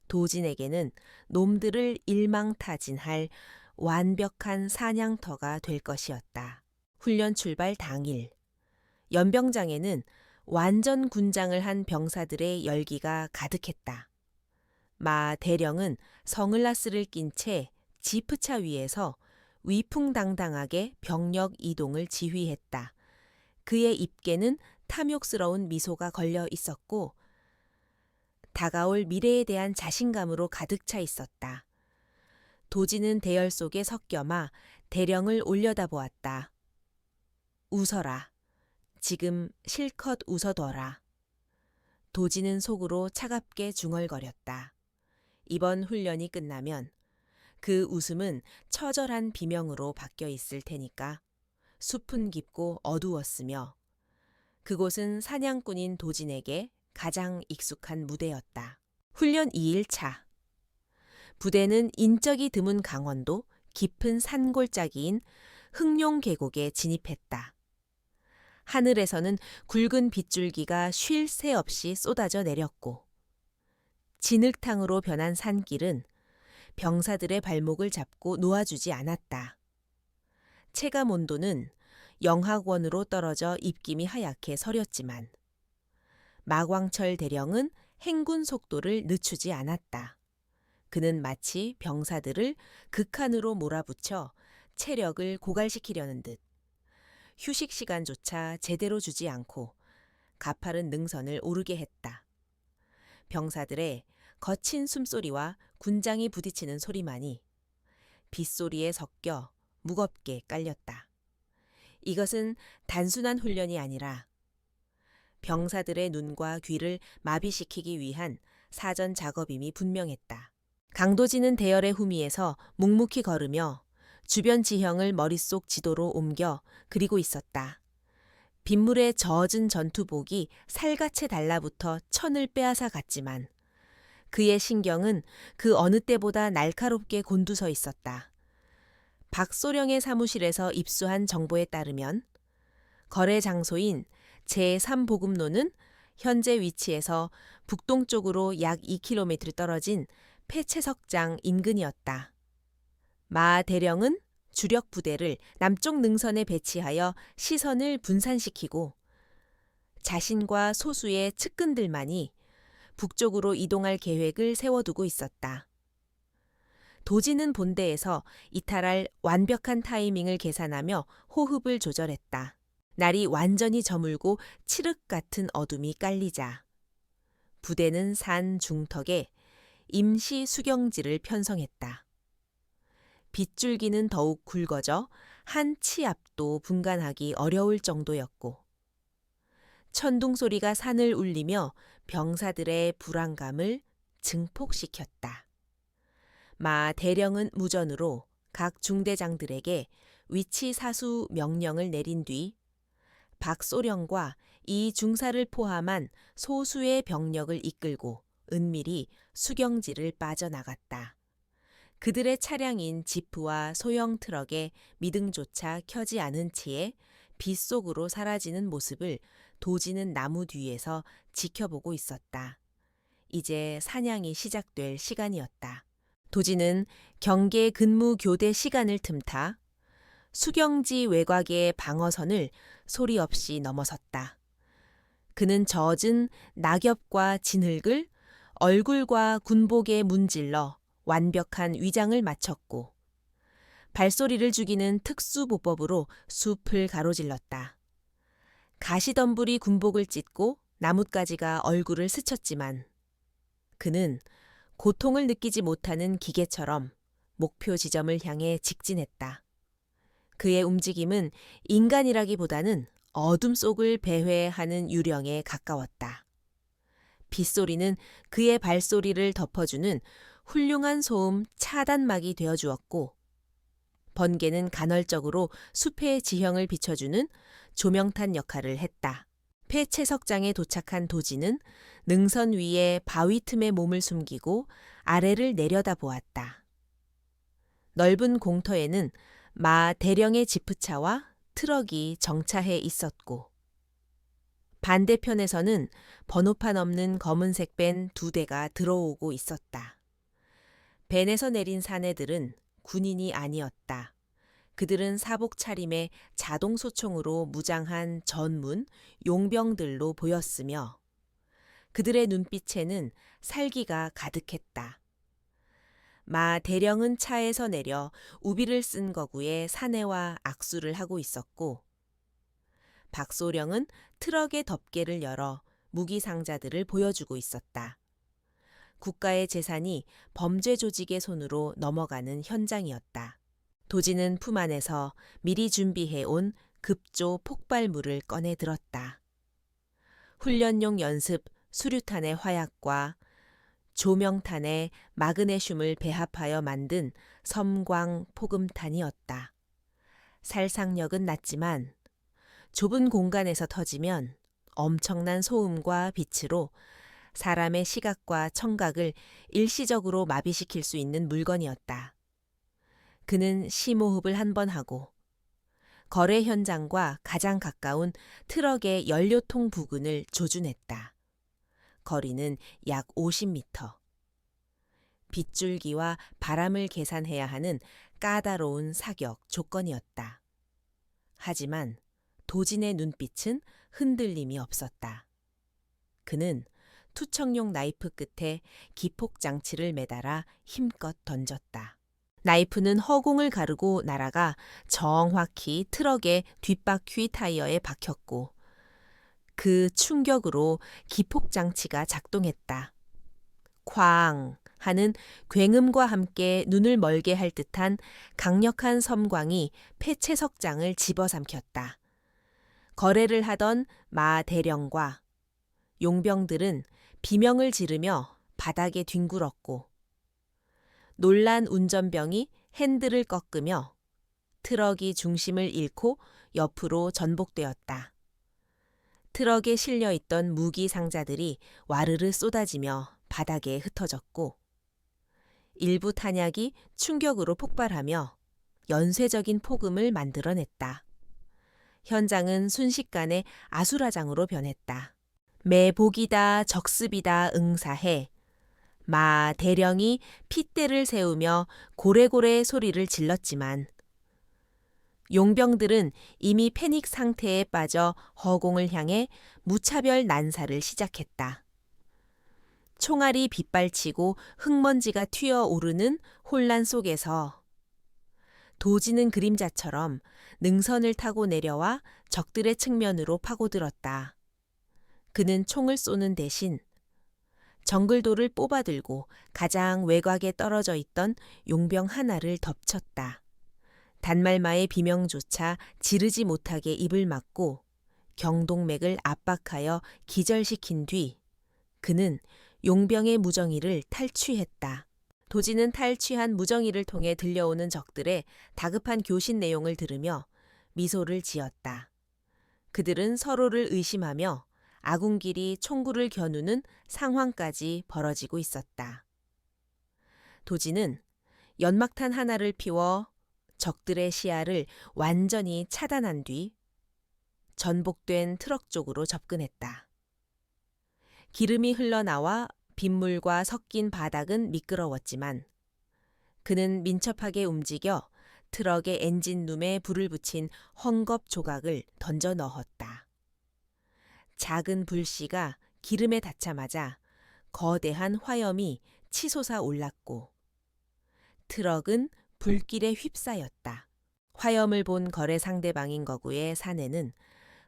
A: 도진에게는 놈들을 일망타진할 완벽한 사냥터가 될 것이었다. 훈련 출발 당일, 연병장에는 완전 군장을 한 병사들의 열기가 가득했다. 마 대령은 선글라스를 낀 채 지프차 위에서 위풍당당하게 병력 이동을 지휘했다. 그의 입계는 탐욕스러운 미소가 걸려 있었고 다가올 미래에 대한 자신감으로 가득 차 있었다. 도진은 대열 속에 섞여마 대령을 올려다보았다. 웃어라. 지금 실컷 웃어둬라. 도진은 속으로 차갑게 중얼거렸다. 이번 훈련이 끝나면 그 웃음은 처절한 비명으로 바뀌어 있을 테니까. 숲은 깊고 어두웠으며 그곳은 사냥꾼인 도진에게 가장 익숙한 무대였다. 훈련 2일차. 부대는 인적이 드문 강원도 깊은 산골짜기인 흑룡 계곡에 진입했다. 하늘에서는 굵은 빗줄기가 쉴 새 없이 쏟아져 내렸고 진흙탕으로 변한 산길은 병사들의 발목을 잡고 놓아주지 않았다. 체감 온도는 영하권으로 떨어져 입김이 하얗게 서렸지만 마광철 대령은 행군 속도를 늦추지 않았다. 그는 마치 병사들을 극한으로 몰아붙여 체력을 고갈시키려는 듯 휴식 시간조차 제대로 주지 않고 가파른 능선을 오르게 했다. 병사들의 거친 숨소리와 군장이 부딪히는 소리만이 빗소리에 섞여 무겁게 깔렸다. 이것은 단순한 훈련이 아니라 병사들의 눈과 귀를 마비시키기 위한 사전 작업임이 분명했다. 강도진은 대열의 후미에서 묵묵히 걸으며 주변 지형을 머릿속 지도로 옮겨 그리고 있었다. 빗물에 젖은 전투복이 살갗에 달라붙어 천을 빼앗아 갔지만 그의 신경은 그 어느 때보다 날카롭게 곤두서 있었다. 박소령의 사무실에서 입수한 정보에 따르면 거래 장소인 제3보급로는 현재 위치에서 북동쪽으로 약 2km 떨어진 폐채석장 인근이었다. 마 대령은 주력 부대를 남쪽 능선에 배치하여 시선을 분산시키고 자신과 소수의 측근들만이 북쪽으로 이동할 계획을 세워두고 있었다. 도진은 본대에서 이탈할 완벽한 타이밍을 계산하며 호흡을 조절했다. 날이 완전히 저물고 칠흑 같은 어둠이 깔리자 부대는 산 중턱에 임시 수경지를 편성했다. 빗줄기는 더욱 굵어져 한 치 앞도 분간하기 어려울 정도였고 천둥 소리가 산을 울리며 병사들의 불안감을 증폭시켰다. 마 대령은 무전으로 각 중대장들에게 위치 사수 명령을 내린 뒤 박소령과 이 중사를 포함한 소수의 병력을 이끌고 은밀히 수경지를 빠져나갔다. 그들의 차량인 지프와 소형 트럭에 미등조차 켜지 않은 채에 빗속으로 사라지는 모습을 도지는 나무 뒤에서 지켜보고 있었다. 이제 사냥이 시작될 시간이었다. 도지는 경계 근무 교대 시간을 틈타 수경지 외곽의 방어선을 소리 없이 넘어섰다. 그는 젖은 낙엽과 진흙을 얼굴과 군복에 문질러 완벽한 위장을 마쳤고 발소리를 죽이는 특수보법으로 숲을 가로질렀다. 가시덤불이 군복을 찢고 나뭇가지가 얼굴을 스쳤지만 그는 고통을 느끼지 못하는 기계처럼 목표 지점을 향해 직진했다. 그의 움직임은 인간이라기보다는 어둠 속을 배회하는 유령에 가까웠다. 빗소리는 그의 발소리를 덮어주는 훌륭한 소음 차단막이 되어주었고 번개는 간헐적으로 숲의 지형을 비춰주는 조명탄 역할을 했다. 폐채석장에 도착한 도지는 능선 위에 바위 틈에 몸을 숨기고 아래를 내려다보았다. 넓은 공터에는 마 대령의 지프차와 트럭이 정차해 있었고 반대편에서는 번호판 없는 검은색 밴 2대가 들어오고 있었다. 밴에서 내린 사내들은 군인이 아니었다. 그들은 사복 차림에 자동 소총으로 무장한 전문 용병들로 보였으며 그들의 눈빛에는 살기가 가득했다. 마 대령은 차에서 내려 우비를 쓴 거구에 사내와 악수를 하고 있었고 박소령은 트럭의 덮개를 열어 무기 상자들을 보여주고 있었다. 국가의 재산이 범죄 조직의 손으로 넘어가는 현장이었다. 도지는 품 안에서 미리 준비해 온 급조 폭발물을 꺼내 들었다. 훈련용 연습 수류탄의 화약과 조명탄에 마그네슘을 배합하여 만든 섬광 포금탄이었다. 살상력은 낮지만 좁은 공간에서 터지면 엄청난 소음과 빛으로 사람의 시각과 청각을 일시적으로 마비시킬 수 있는 물건이었다. 그는 심호흡을 한 번 하고 거래 현장과 가장 가까운 트럭의 연료통 부근을 조준했다. 거리는 약 50m. 빗줄기와 바람을 계산해야 하는 까다로운 사격 조건이었다. 하지만 도진의 눈빛은 흔들림이 없었다. 그는 투척용 나이프 끝에 기폭 장치를 매달아 힘껏 던졌다. 나이프는 허공을 가르고 날아가 정확히 트럭의 뒷바퀴 타이어에 박혔고 그 충격으로 기폭 장치가 작동했다. 쾅 하는 굉음과 함께 눈을 멀게 할 듯한 강력한 섬광이 폐채석장을 집어삼켰다. 거래를 하던 마 대령과 용병들은 비명을 지르며 바닥에 뒹굴었고 놀란 운전병이 핸들을 꺾으며 트럭이 중심을 잃고 옆으로 전복되었다. 트럭에 실려 있던 무기 상자들이 와르르 쏟아지며 바닥에 흩어졌고 일부 탄약이 충격으로 폭발하며 연쇄적인 폭음을 만들어냈다. 현장은 순식간에 아수라장으로 변했다. 매복이다 적습이다 응사해 마 대령이 핏대를 세우며 고래고래 소리를 질렀지만 용병들은 이미 패닉 상태에 빠져 허공을 향해 무차별 난사를 시작했다. 총알이 빗발치고 흙먼지가 튀어오르는 혼란 속에서 도지는 그림자처럼 능선을 타고 내려와 적들의 측면으로 파고들었다. 그는 총을 쏘는 대신 정글돌을 뽑아들고 가장 외곽에 떨어져 있던 용병 하나를 덮쳤다. 단말마의 비명조차 지르지 못하게 입을 막고 경동맥을 압박하여 기절시킨 뒤 그는 용병의 무정이를 탈취했다. 도지는 탈취한 무정이를 통해 들려오는 적들의 다급한 교신 내용을 들으며 미소를 지었다. 그들은 서로를 의심하며 아군끼리 총구를 겨누는 상황까지 벌어지고 있었다. 도지는 연막탄 하나를 피워 적들의 시야를 완전히 차단한 뒤 전복된 트럭 쪽으로 접근했다. 기름이 흘러나와 빗물과 섞인 바닥은 미끄러웠지만 그는 민첩하게 움직여 트럭의 엔진룸에 불을 붙인 헝겊 조각을 던져 넣었다. 작은 불씨가 기름에 닿자마자 거대한 화염이 치솟아 올랐고 트럭은 불길에 휩싸였다. 화염을 본 거래 상대방인 거구의 사내는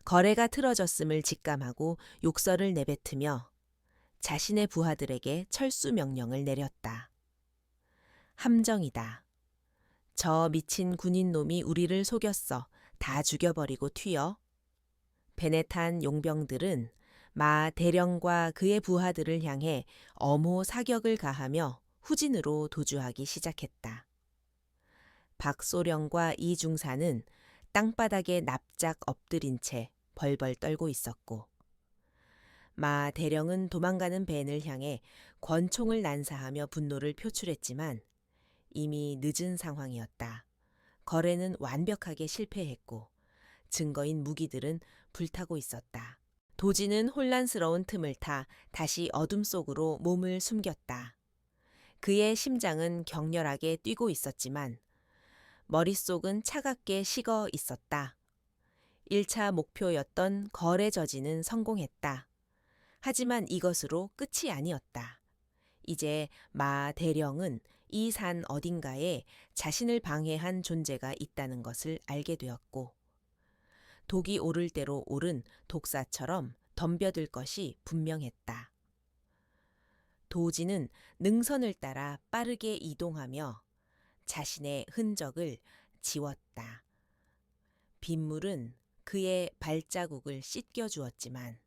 A: 거래가 틀어졌음을 직감하고 욕설을 내뱉으며 자신의 부하들에게 철수 명령을 내렸다. 함정이다. 저 미친 군인놈이 우리를 속였어. 다 죽여버리고 튀어. 벤에 탄 용병들은 마 대령과 그의 부하들을 향해 엄호 사격을 가하며 후진으로 도주하기 시작했다. 박소령과 이 중사는 땅바닥에 납작 엎드린 채 벌벌 떨고 있었고 마 대령은 도망가는 벤을 향해 권총을 난사하며 분노를 표출했지만 이미 늦은 상황이었다. 거래는 완벽하게 실패했고 증거인 무기들은 불타고 있었다. 도지는 혼란스러운 틈을 타 다시 어둠 속으로 몸을 숨겼다. 그의 심장은 격렬하게 뛰고 있었지만 머릿속은 차갑게 식어 있었다. 1차 목표였던 거래 저지는 성공했다. 하지만 이것으로 끝이 아니었다. 이제 마 대령은 이 산 어딘가에 자신을 방해한 존재가 있다는 것을 알게 되었고 독이 오를 대로 오른 독사처럼 덤벼들 것이 분명했다. 도지는 능선을 따라 빠르게 이동하며 자신의 흔적을 지웠다. 빗물은 그의 발자국을 씻겨주었지만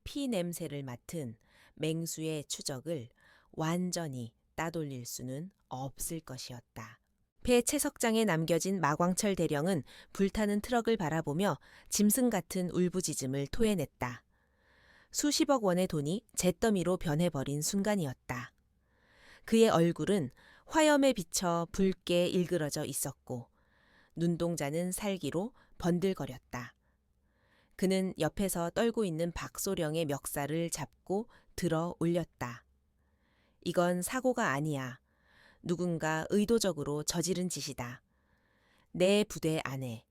A: 피 냄새를 맡은 맹수의 추적을 완전히 따돌릴 수는 없을 것이었다. 폐 채석장에 남겨진 마광철 대령은 불타는 트럭을 바라보며 짐승 같은 울부짖음을 토해냈다. 수십억 원의 돈이 잿더미로 변해버린 순간이었다. 그의 얼굴은 화염에 비쳐 붉게 일그러져 있었고 눈동자는 살기로 번들거렸다. 그는 옆에서 떨고 있는 박소령의 멱살을 잡고 들어 올렸다. 이건 사고가 아니야. 누군가 의도적으로 저지른 짓이다. 내 부대 안에.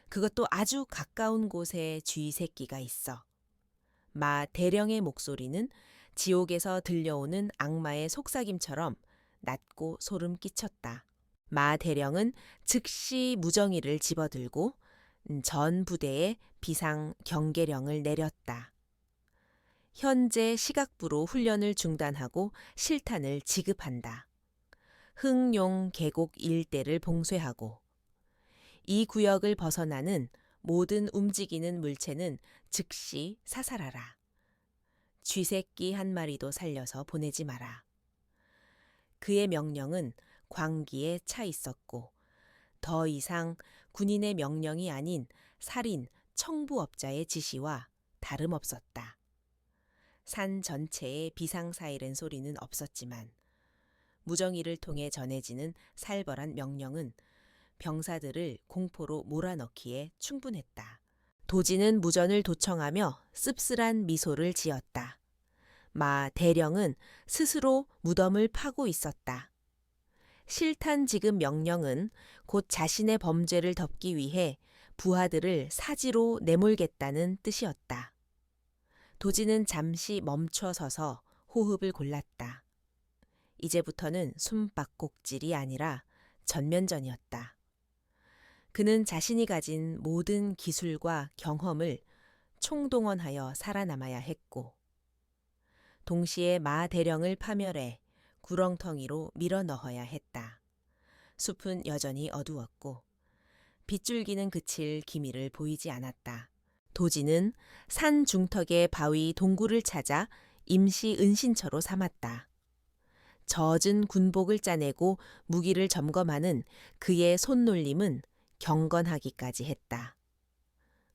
A: 그것도 아주 가까운 곳에 쥐새끼가 있어. 마 대령의 목소리는 지옥에서 들려오는 악마의 속삭임처럼 낮고 소름 끼쳤다. 마 대령은 즉시 무정의를 집어들고 전 부대에 비상 경계령을 내렸다. 현재 시각부로 훈련을 중단하고 실탄을 지급한다. 흥룡 계곡 일대를 봉쇄하고 이 구역을 벗어나는 모든 움직이는 물체는 즉시 사살하라. 쥐새끼 한 마리도 살려서 보내지 마라. 그의 명령은 광기에 차 있었고 더 이상 군인의 명령이 아닌 살인, 청부업자의 지시와 다름없었다. 산 전체에 비상 사이렌 소리는 없었지만 무정의를 통해 전해지는 살벌한 명령은 병사들을 공포로 몰아넣기에 충분했다. 도지는 무전을 도청하며 씁쓸한 미소를 지었다. 마 대령은 스스로 무덤을 파고 있었다. 실탄 지급 명령은 곧 자신의 범죄를 덮기 위해 부하들을 사지로 내몰겠다는 뜻이었다. 도지는 잠시 멈춰 서서 호흡을 골랐다. 이제부터는 숨바꼭질이 아니라 전면전이었다. 그는 자신이 가진 모든 기술과 경험을 총동원하여 살아남아야 했고 동시에 마 대령을 파멸해 구렁텅이로 밀어넣어야 했다. 숲은 여전히 어두웠고 빗줄기는 그칠 기미를 보이지 않았다. 도지는 산 중턱의 바위 동굴을 찾아 임시 은신처로 삼았다. 젖은 군복을 짜내고 무기를 점검하는 그의 손놀림은 경건하기까지 했다.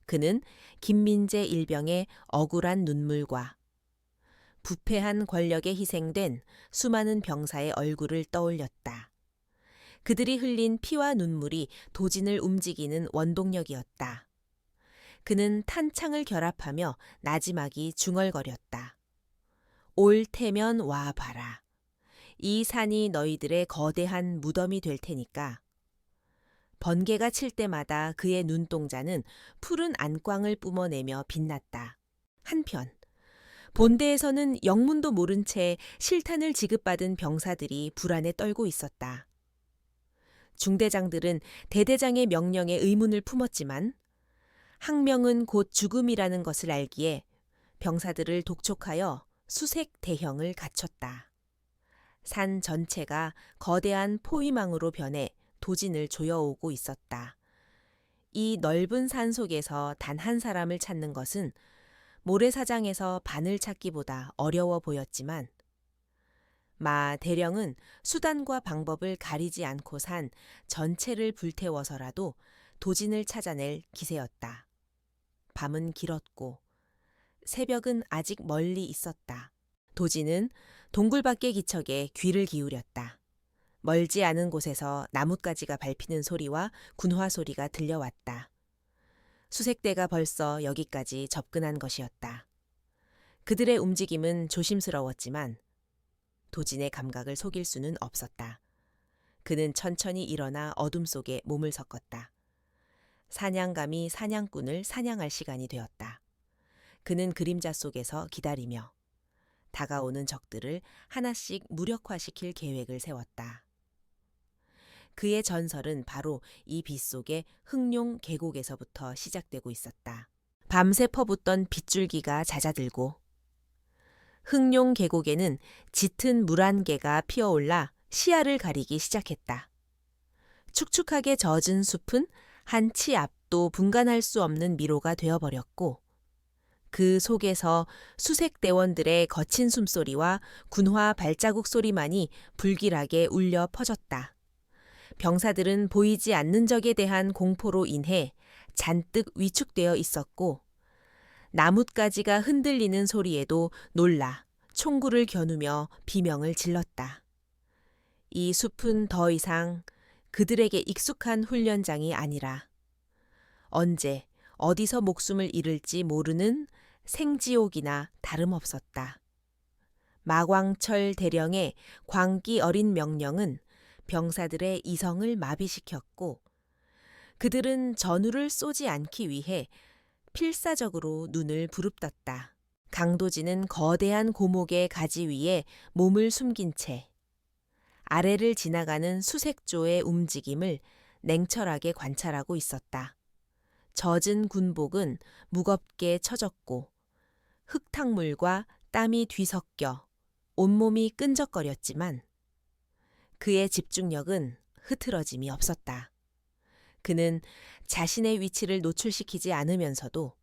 A: 그는 김민재 일병의 억울한 눈물과 부패한 권력에 희생된 수많은 병사의 얼굴을 떠올렸다. 그들이 흘린 피와 눈물이 도진을 움직이는 원동력이었다. 그는 탄창을 결합하며 나지막이 중얼거렸다. 올 테면 와 봐라. 이 산이 너희들의 거대한 무덤이 될 테니까. 번개가 칠 때마다 그의 눈동자는 푸른 안광을 뿜어내며 빛났다. 한편 본대에서는 영문도 모른 채 실탄을 지급받은 병사들이 불안에 떨고 있었다. 중대장들은 대대장의 명령에 의문을 품었지만 항명은 곧 죽음이라는 것을 알기에 병사들을 독촉하여 수색 대형을 갖췄다. 산 전체가 거대한 포위망으로 변해 도진을 조여오고 있었다. 이 넓은 산 속에서 단 한 사람을 찾는 것은 모래사장에서 바늘 찾기보다 어려워 보였지만 마 대령은 수단과 방법을 가리지 않고 산 전체를 불태워서라도 도진을 찾아낼 기세였다. 밤은 길었고 새벽은 아직 멀리 있었다. 도지는 동굴 밖의 기척에 귀를 기울였다. 멀지 않은 곳에서 나뭇가지가 밟히는 소리와 군화 소리가 들려왔다. 수색대가 벌써 여기까지 접근한 것이었다. 그들의 움직임은 조심스러웠지만 도진의 감각을 속일 수는 없었다. 그는 천천히 일어나 어둠 속에 몸을 섞었다. 사냥감이 사냥꾼을 사냥할 시간이 되었다. 그는 그림자 속에서 기다리며 다가오는 적들을 하나씩 무력화시킬 계획을 세웠다. 그의 전설은 바로 이 빗속의 흑룡 계곡에서부터 시작되고 있었다. 밤새 퍼붓던 빗줄기가 잦아들고 흑룡 계곡에는 짙은 물안개가 피어올라 시야를 가리기 시작했다. 축축하게 젖은 숲은 한 치 앞도 분간할 수 없는 미로가 되어버렸고 그 속에서 수색대원들의 거친 숨소리와 군화 발자국 소리만이 불길하게 울려 퍼졌다. 병사들은 보이지 않는 적에 대한 공포로 인해 잔뜩 위축되어 있었고 나뭇가지가 흔들리는 소리에도 놀라 총구를 겨누며 비명을 질렀다. 이 숲은 더 이상 그들에게 익숙한 훈련장이 아니라 언제 어디서 목숨을 잃을지 모르는 생지옥이나 다름없었다. 마광철 대령의 광기 어린 명령은 병사들의 이성을 마비시켰고 그들은 전우를 쏘지 않기 위해 필사적으로 눈을 부릅떴다. 강도지는 거대한 고목의 가지 위에 몸을 숨긴 채 아래를 지나가는 수색조의 움직임을 냉철하게 관찰하고 있었다. 젖은 군복은 무겁게 처졌고 흙탕물과 땀이 뒤섞여 온몸이 끈적거렸지만 그의 집중력은 흐트러짐이 없었다. 그는 자신의 위치를 노출시키지 않으면서도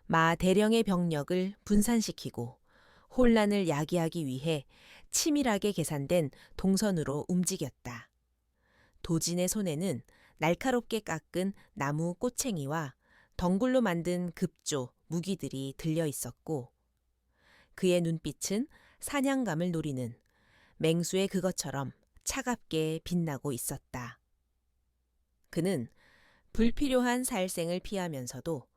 A: 마 대령의 병력을 분산시키고 혼란을 야기하기 위해 치밀하게 계산된 동선으로 움직였다. 도진의 손에는 날카롭게 깎은 나무 꼬챙이와 덩굴로 만든 급조, 무기들이 들려 있었고 그의 눈빛은 사냥감을 노리는 맹수의 그것처럼 차갑게 빛나고 있었다. 그는 불필요한 살생을 피하면서도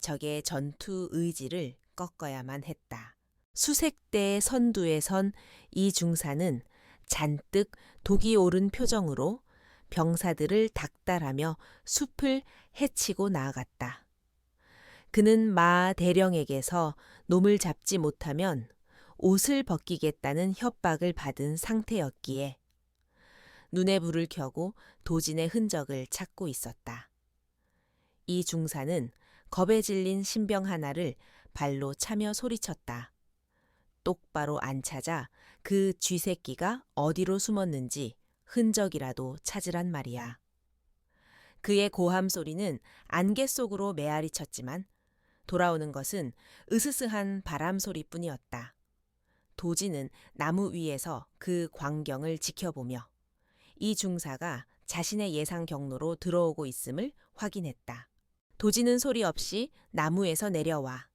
A: 적의 전투 의지를 꺾어야만 했다. 수색대의 선두에 선 이 중사는 잔뜩 독이 오른 표정으로 병사들을 닥달하며 숲을 헤치고 나아갔다. 그는 마 대령에게서 놈을 잡지 못하면 옷을 벗기겠다는 협박을 받은 상태였기에 눈에 불을 켜고 도진의 흔적을 찾고 있었다. 이 중사는 겁에 질린 신병 하나를 발로 차며 소리쳤다. 똑바로 안 찾아 그 쥐새끼가 어디로 숨었는지 흔적이라도 찾으란 말이야. 그의 고함 소리는 안개 속으로 메아리 쳤지만 돌아오는 것은 으스스한 바람 소리뿐이었다. 도지는 나무 위에서 그 광경을 지켜보며 이 중사가 자신의 예상 경로로 들어오고 있음을 확인했다. 도지는 소리 없이 나무에서 내려와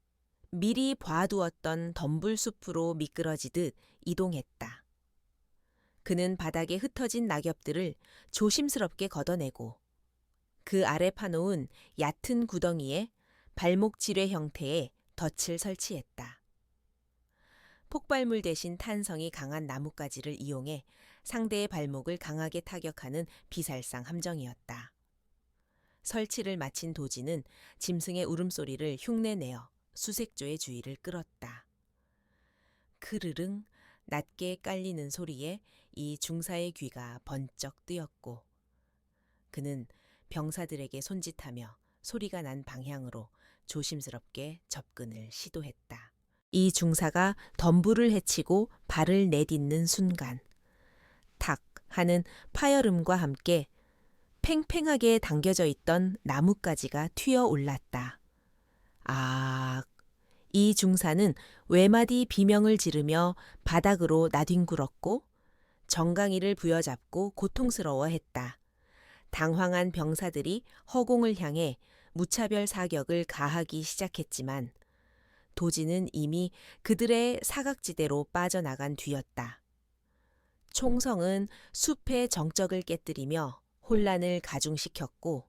A: 미리 봐두었던 덤불숲으로 미끄러지듯 이동했다. 그는 바닥에 흩어진 낙엽들을 조심스럽게 걷어내고 그 아래 파놓은 얕은 구덩이에 발목 지뢰 형태의 덫을 설치했다. 폭발물 대신 탄성이 강한 나뭇가지를 이용해 상대의 발목을 강하게 타격하는 비살상 함정이었다. 설치를 마친 도지는 짐승의 울음소리를 흉내내어 수색조의 주의를 끌었다. 크르릉 낮게 깔리는 소리에 이 중사의 귀가 번쩍 뜨였고 그는 병사들에게 손짓하며 소리가 난 방향으로 조심스럽게 접근을 시도했다. 이 중사가 덤불을 헤치고 발을 내딛는 순간 탁 하는 파열음과 함께 팽팽하게 당겨져 있던 나뭇가지가 튀어 올랐다. 아, 이 중사는 외마디 비명을 지르며 바닥으로 나뒹굴었고 정강이를 부여잡고 고통스러워했다. 당황한 병사들이 허공을 향해 무차별 사격을 가하기 시작했지만 도지는 이미 그들의 사각지대로 빠져나간 뒤였다. 총성은 숲의 정적을 깨뜨리며 혼란을 가중시켰고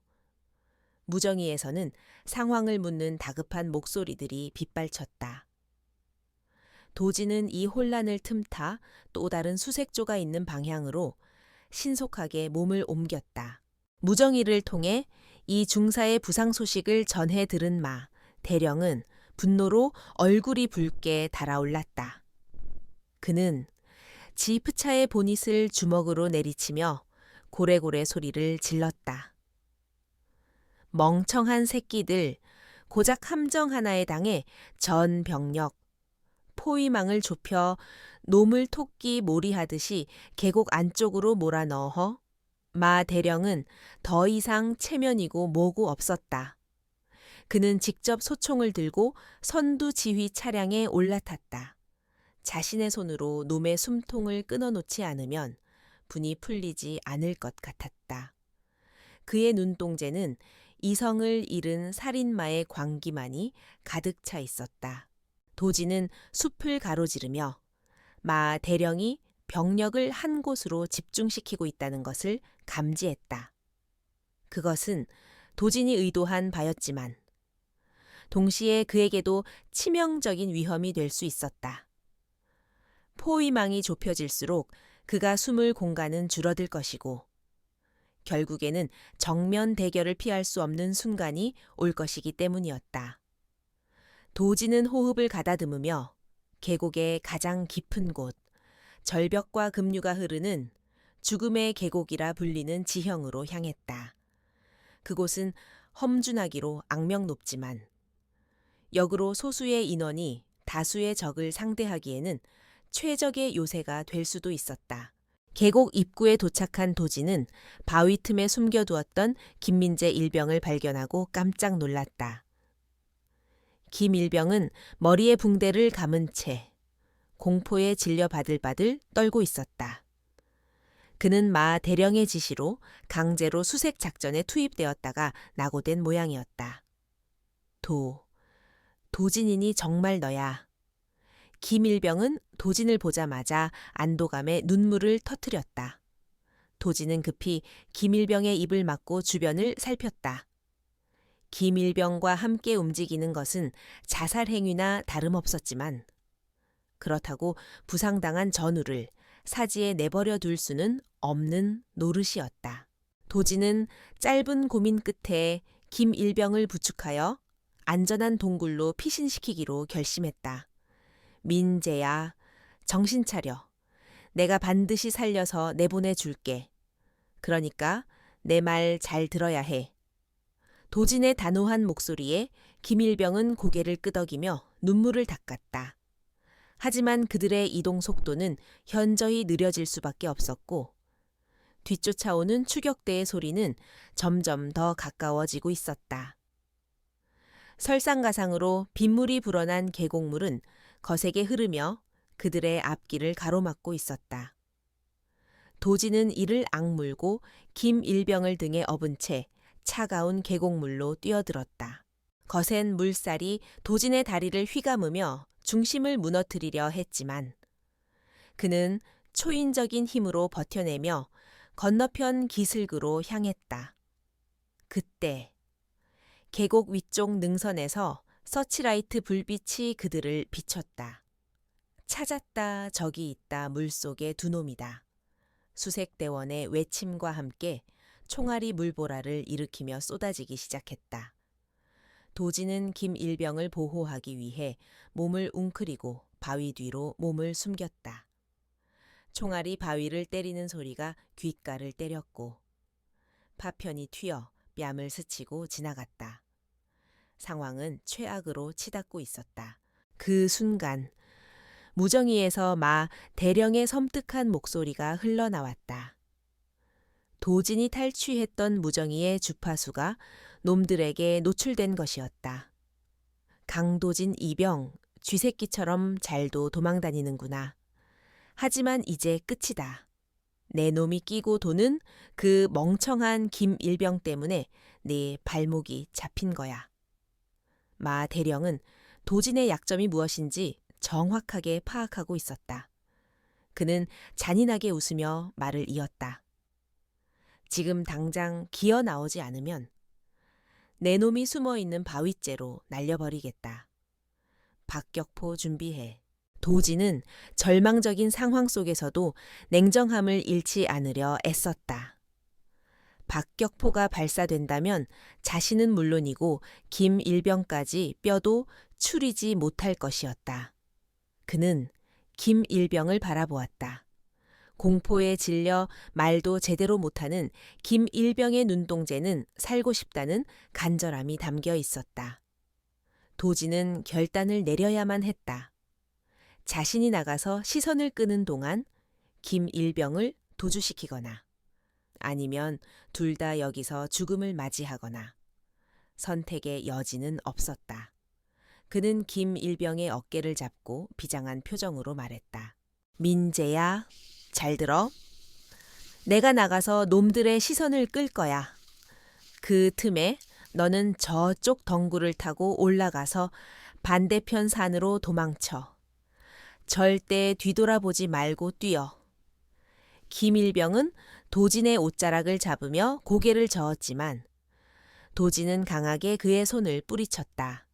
A: 무정이에서는 상황을 묻는 다급한 목소리들이 빗발쳤다. 도지는 이 혼란을 틈타 또 다른 수색조가 있는 방향으로 신속하게 몸을 옮겼다. 무정이를 통해 이 중사의 부상 소식을 전해 들은 마 대령은 분노로 얼굴이 붉게 달아올랐다. 그는 지프차의 보닛을 주먹으로 내리치며 고래고래 소리를 질렀다. 멍청한 새끼들, 고작 함정 하나에 당해 전 병력, 포위망을 좁혀 노물 토끼 몰이하듯이 계곡 안쪽으로 몰아넣어 마 대령은 더 이상 체면이고 뭐고 없었다. 그는 직접 소총을 들고 선두 지휘 차량에 올라탔다. 자신의 손으로 놈의 숨통을 끊어놓지 않으면 분이 풀리지 않을 것 같았다. 그의 눈동자는 이성을 잃은 살인마의 광기만이 가득 차 있었다. 도지는 숲을 가로지르며 마 대령이 병력을 한 곳으로 집중시키고 있다는 것을 감지했다. 그것은 도진이 의도한 바였지만 동시에 그에게도 치명적인 위험이 될 수 있었다. 포위망이 좁혀질수록 그가 숨을 공간은 줄어들 것이고 결국에는 정면 대결을 피할 수 없는 순간이 올 것이기 때문이었다. 도지는 호흡을 가다듬으며 계곡의 가장 깊은 곳, 절벽과 급류가 흐르는 죽음의 계곡이라 불리는 지형으로 향했다. 그곳은 험준하기로 악명 높지만 역으로 소수의 인원이 다수의 적을 상대하기에는 최적의 요새가 될 수도 있었다. 계곡 입구에 도착한 도지는 바위 틈에 숨겨두었던 김민재 일병을 발견하고 깜짝 놀랐다. 김 일병은 머리에 붕대를 감은 채 공포에 질려 바들바들 떨고 있었다. 그는 마 대령의 지시로 강제로 수색 작전에 투입되었다가 낙오된 모양이었다. 도진이니 정말 너야. 김일병은 도진을 보자마자 안도감에 눈물을 터뜨렸다. 도진은 급히 김일병의 입을 막고 주변을 살폈다. 김일병과 함께 움직이는 것은 자살 행위나 다름없었지만 그렇다고 부상당한 전우를 사지에 내버려 둘 수는 없는 노릇이었다. 도진은 짧은 고민 끝에 김일병을 부축하여 안전한 동굴로 피신시키기로 결심했다. 민재야, 정신 차려. 내가 반드시 살려서 내보내줄게. 그러니까 내 말 잘 들어야 해. 도진의 단호한 목소리에 김일병은 고개를 끄덕이며 눈물을 닦았다. 하지만 그들의 이동 속도는 현저히 느려질 수밖에 없었고 뒤쫓아오는 추격대의 소리는 점점 더 가까워지고 있었다. 설상가상으로 빗물이 불어난 계곡물은 거세게 흐르며 그들의 앞길을 가로막고 있었다. 도지는 이를 악물고 김일병을 등에 업은 채 차가운 계곡물로 뛰어들었다. 거센 물살이 도진의 다리를 휘감으며 중심을 무너뜨리려 했지만 그는 초인적인 힘으로 버텨내며 건너편 기슭으로 향했다. 그때 계곡 위쪽 능선에서 서치라이트 불빛이 그들을 비췄다. 찾았다, 저기 있다, 물속의 두 놈이다. 수색대원의 외침과 함께 총알이 물보라를 일으키며 쏟아지기 시작했다. 도지는 김일병을 보호하기 위해 몸을 웅크리고 바위 뒤로 몸을 숨겼다. 총알이 바위를 때리는 소리가 귓가를 때렸고 파편이 튀어 뺨을 스치고 지나갔다. 상황은 최악으로 치닫고 있었다. 그 순간 무정이에서 마 대령의 섬뜩한 목소리가 흘러나왔다. 도진이 탈취했던 무정이의 주파수가 놈들에게 노출된 것이었다. 강도진 이병, 쥐새끼처럼 잘도 도망다니는구나. 하지만 이제 끝이다. 내 놈이 끼고 도는 그 멍청한 김일병 때문에 네 발목이 잡힌 거야. 마 대령은 도진의 약점이 무엇인지 정확하게 파악하고 있었다. 그는 잔인하게 웃으며 말을 이었다. 지금 당장 기어 나오지 않으면 내 놈이 숨어있는 바위째로 날려버리겠다. 박격포 준비해. 도진은 절망적인 상황 속에서도 냉정함을 잃지 않으려 애썼다. 박격포가 발사된다면 자신은 물론이고 김일병까지 뼈도 추리지 못할 것이었다. 그는 김일병을 바라보았다. 공포에 질려 말도 제대로 못하는 김일병의 눈동자는 살고 싶다는 간절함이 담겨 있었다. 도진은 결단을 내려야만 했다. 자신이 나가서 시선을 끄는 동안 김일병을 도주시키거나 아니면 둘 다 여기서 죽음을 맞이하거나 선택의 여지는 없었다. 그는 김일병의 어깨를 잡고 비장한 표정으로 말했다. 민재야, 잘 들어. 내가 나가서 놈들의 시선을 끌 거야. 그 틈에 너는 저쪽 덩굴을 타고 올라가서 반대편 산으로 도망쳐. 절대 뒤돌아보지 말고 뛰어. 김일병은 도진의 옷자락을 잡으며 고개를 저었지만 도진은 강하게 그의 손을 뿌리쳤다.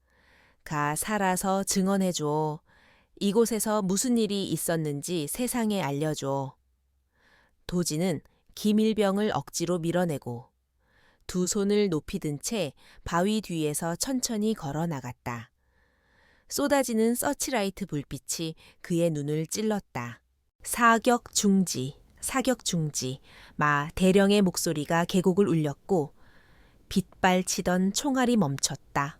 A: 가 살아서 증언해줘. 이곳에서 무슨 일이 있었는지 세상에 알려줘. 도진은 김일병을 억지로 밀어내고 두 손을 높이 든 채 바위 뒤에서 천천히 걸어 나갔다. 쏟아지는 서치라이트 불빛이 그의 눈을 찔렀다. 사격 중지, 사격 중지. 마 대령의 목소리가 계곡을 울렸고 빗발치던 총알이 멈췄다.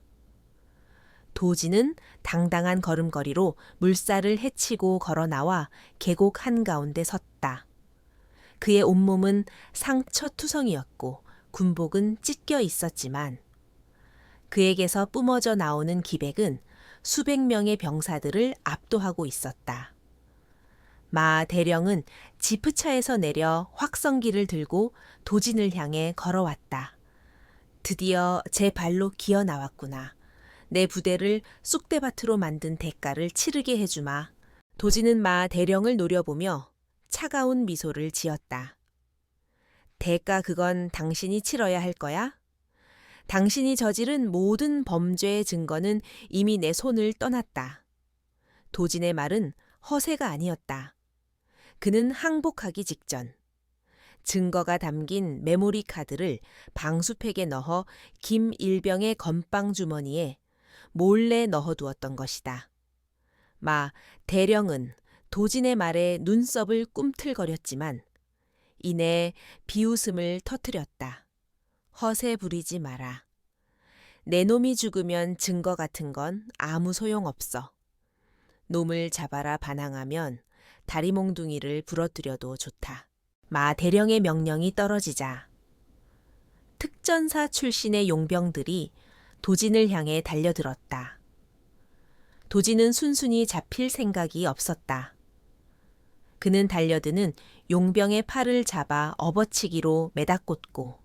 A: 도진은 당당한 걸음걸이로 물살을 헤치고 걸어 나와 계곡 한가운데 섰다. 그의 온몸은 상처투성이었고 군복은 찢겨 있었지만 그에게서 뿜어져 나오는 기백은 수백 명의 병사들을 압도하고 있었다. 마 대령은 지프차에서 내려 확성기를 들고 도진을 향해 걸어왔다. 드디어 제 발로 기어 나왔구나. 내 부대를 쑥대밭으로 만든 대가를 치르게 해주마. 도진은 마 대령을 노려보며 차가운 미소를 지었다. 대가 그건 당신이 치러야 할 거야? 당신이 저지른 모든 범죄의 증거는 이미 내 손을 떠났다. 도진의 말은 허세가 아니었다. 그는 항복하기 직전 증거가 담긴 메모리 카드를 방수팩에 넣어 김일병의 건빵 주머니에 몰래 넣어두었던 것이다. 마 대령은 도진의 말에 눈썹을 꿈틀거렸지만 이내 비웃음을 터뜨렸다. 허세 부리지 마라. 내 놈이 죽으면 증거 같은 건 아무 소용없어. 놈을 잡아라 반항하면 다리 몽둥이를 부러뜨려도 좋다. 마 대령의 명령이 떨어지자 특전사 출신의 용병들이 도진을 향해 달려들었다. 도진은 순순히 잡힐 생각이 없었다. 그는 달려드는 용병의 팔을 잡아 업어치기로 매다꽂고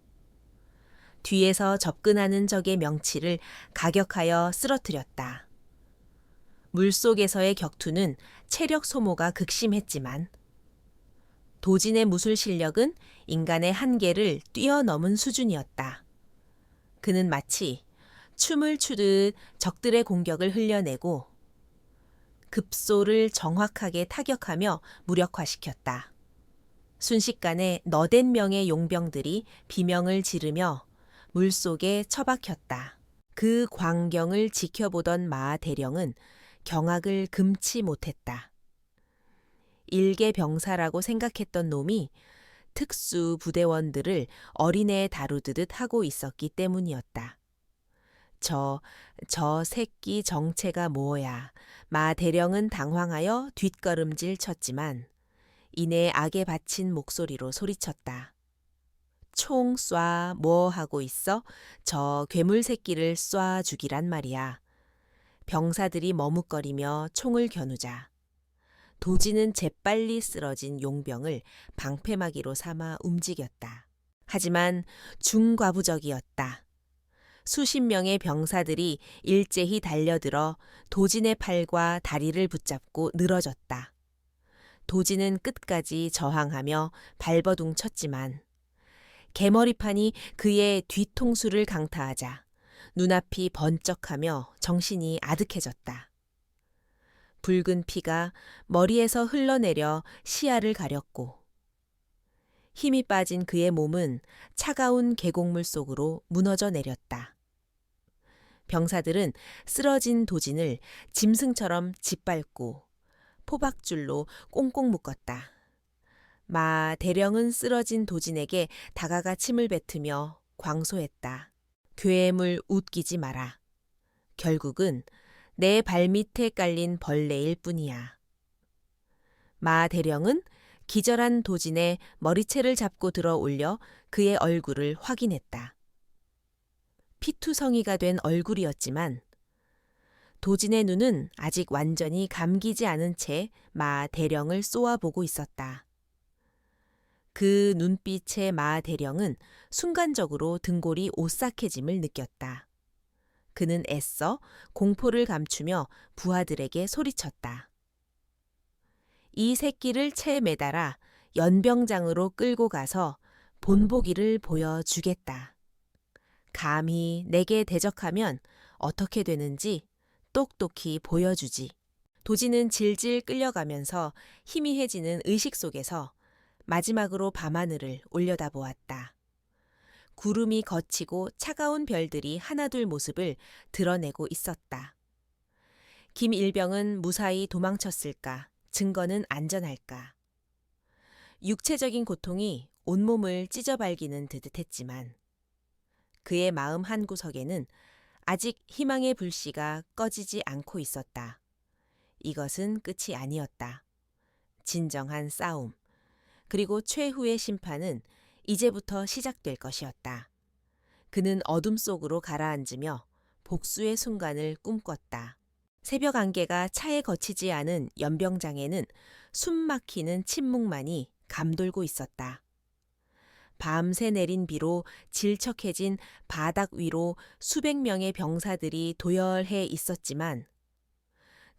A: 뒤에서 접근하는 적의 명치를 가격하여 쓰러뜨렸다. 물속에서의 격투는 체력 소모가 극심했지만 도진의 무술 실력은 인간의 한계를 뛰어넘은 수준이었다. 그는 마치 춤을 추듯 적들의 공격을 흘려내고 급소를 정확하게 타격하며 무력화시켰다. 순식간에 너댓 명의 용병들이 비명을 지르며 물속에 처박혔다. 그 광경을 지켜보던 마 대령은 경악을 금치 못했다. 일개 병사라고 생각했던 놈이 특수 부대원들을 어린애 다루듯 하고 있었기 때문이었다. 저 새끼 정체가 뭐야. 마 대령은 당황하여 뒷걸음질 쳤지만 이내 악에 바친 목소리로 소리쳤다. 총 쏴, 뭐 하고 있어? 저 괴물 새끼를 쏴 죽이란 말이야. 병사들이 머뭇거리며 총을 겨누자 도진은 재빨리 쓰러진 용병을 방패막이로 삼아 움직였다. 하지만 중과부적이었다. 수십 명의 병사들이 일제히 달려들어 도진의 팔과 다리를 붙잡고 늘어졌다. 도진은 끝까지 저항하며 발버둥 쳤지만 개머리판이 그의 뒤통수를 강타하자 눈앞이 번쩍하며 정신이 아득해졌다. 붉은 피가 머리에서 흘러내려 시야를 가렸고 힘이 빠진 그의 몸은 차가운 계곡물 속으로 무너져 내렸다. 병사들은 쓰러진 도진을 짐승처럼 짓밟고 포박줄로 꽁꽁 묶었다. 마 대령은 쓰러진 도진에게 다가가 침을 뱉으며 광소했다. 괴물 웃기지 마라. 결국은 내 발밑에 깔린 벌레일 뿐이야. 마 대령은 기절한 도진의 머리채를 잡고 들어 올려 그의 얼굴을 확인했다. 피투성이가 된 얼굴이었지만 도진의 눈은 아직 완전히 감기지 않은 채 마 대령을 쏘아보고 있었다. 그 눈빛의 마 대령은 순간적으로 등골이 오싹해짐을 느꼈다. 그는 애써 공포를 감추며 부하들에게 소리쳤다. 이 새끼를 채 매달아 연병장으로 끌고 가서 본보기를 보여주겠다. 감히 내게 대적하면 어떻게 되는지 똑똑히 보여주지. 도진은 질질 끌려가면서 희미해지는 의식 속에서 마지막으로 밤하늘을 올려다보았다. 구름이 걷히고 차가운 별들이 하나둘 모습을 드러내고 있었다. 김일병은 무사히 도망쳤을까? 증거는 안전할까? 육체적인 고통이 온몸을 찢어발기는 듯 했지만 그의 마음 한구석에는 아직 희망의 불씨가 꺼지지 않고 있었다. 이것은 끝이 아니었다. 진정한 싸움, 그리고 최후의 심판은 이제부터 시작될 것이었다. 그는 어둠 속으로 가라앉으며 복수의 순간을 꿈꿨다. 새벽 안개가 차에 거치지 않은 연병장에는 숨 막히는 침묵만이 감돌고 있었다. 밤새 내린 비로 질척해진 바닥 위로 수백 명의 병사들이 도열해 있었지만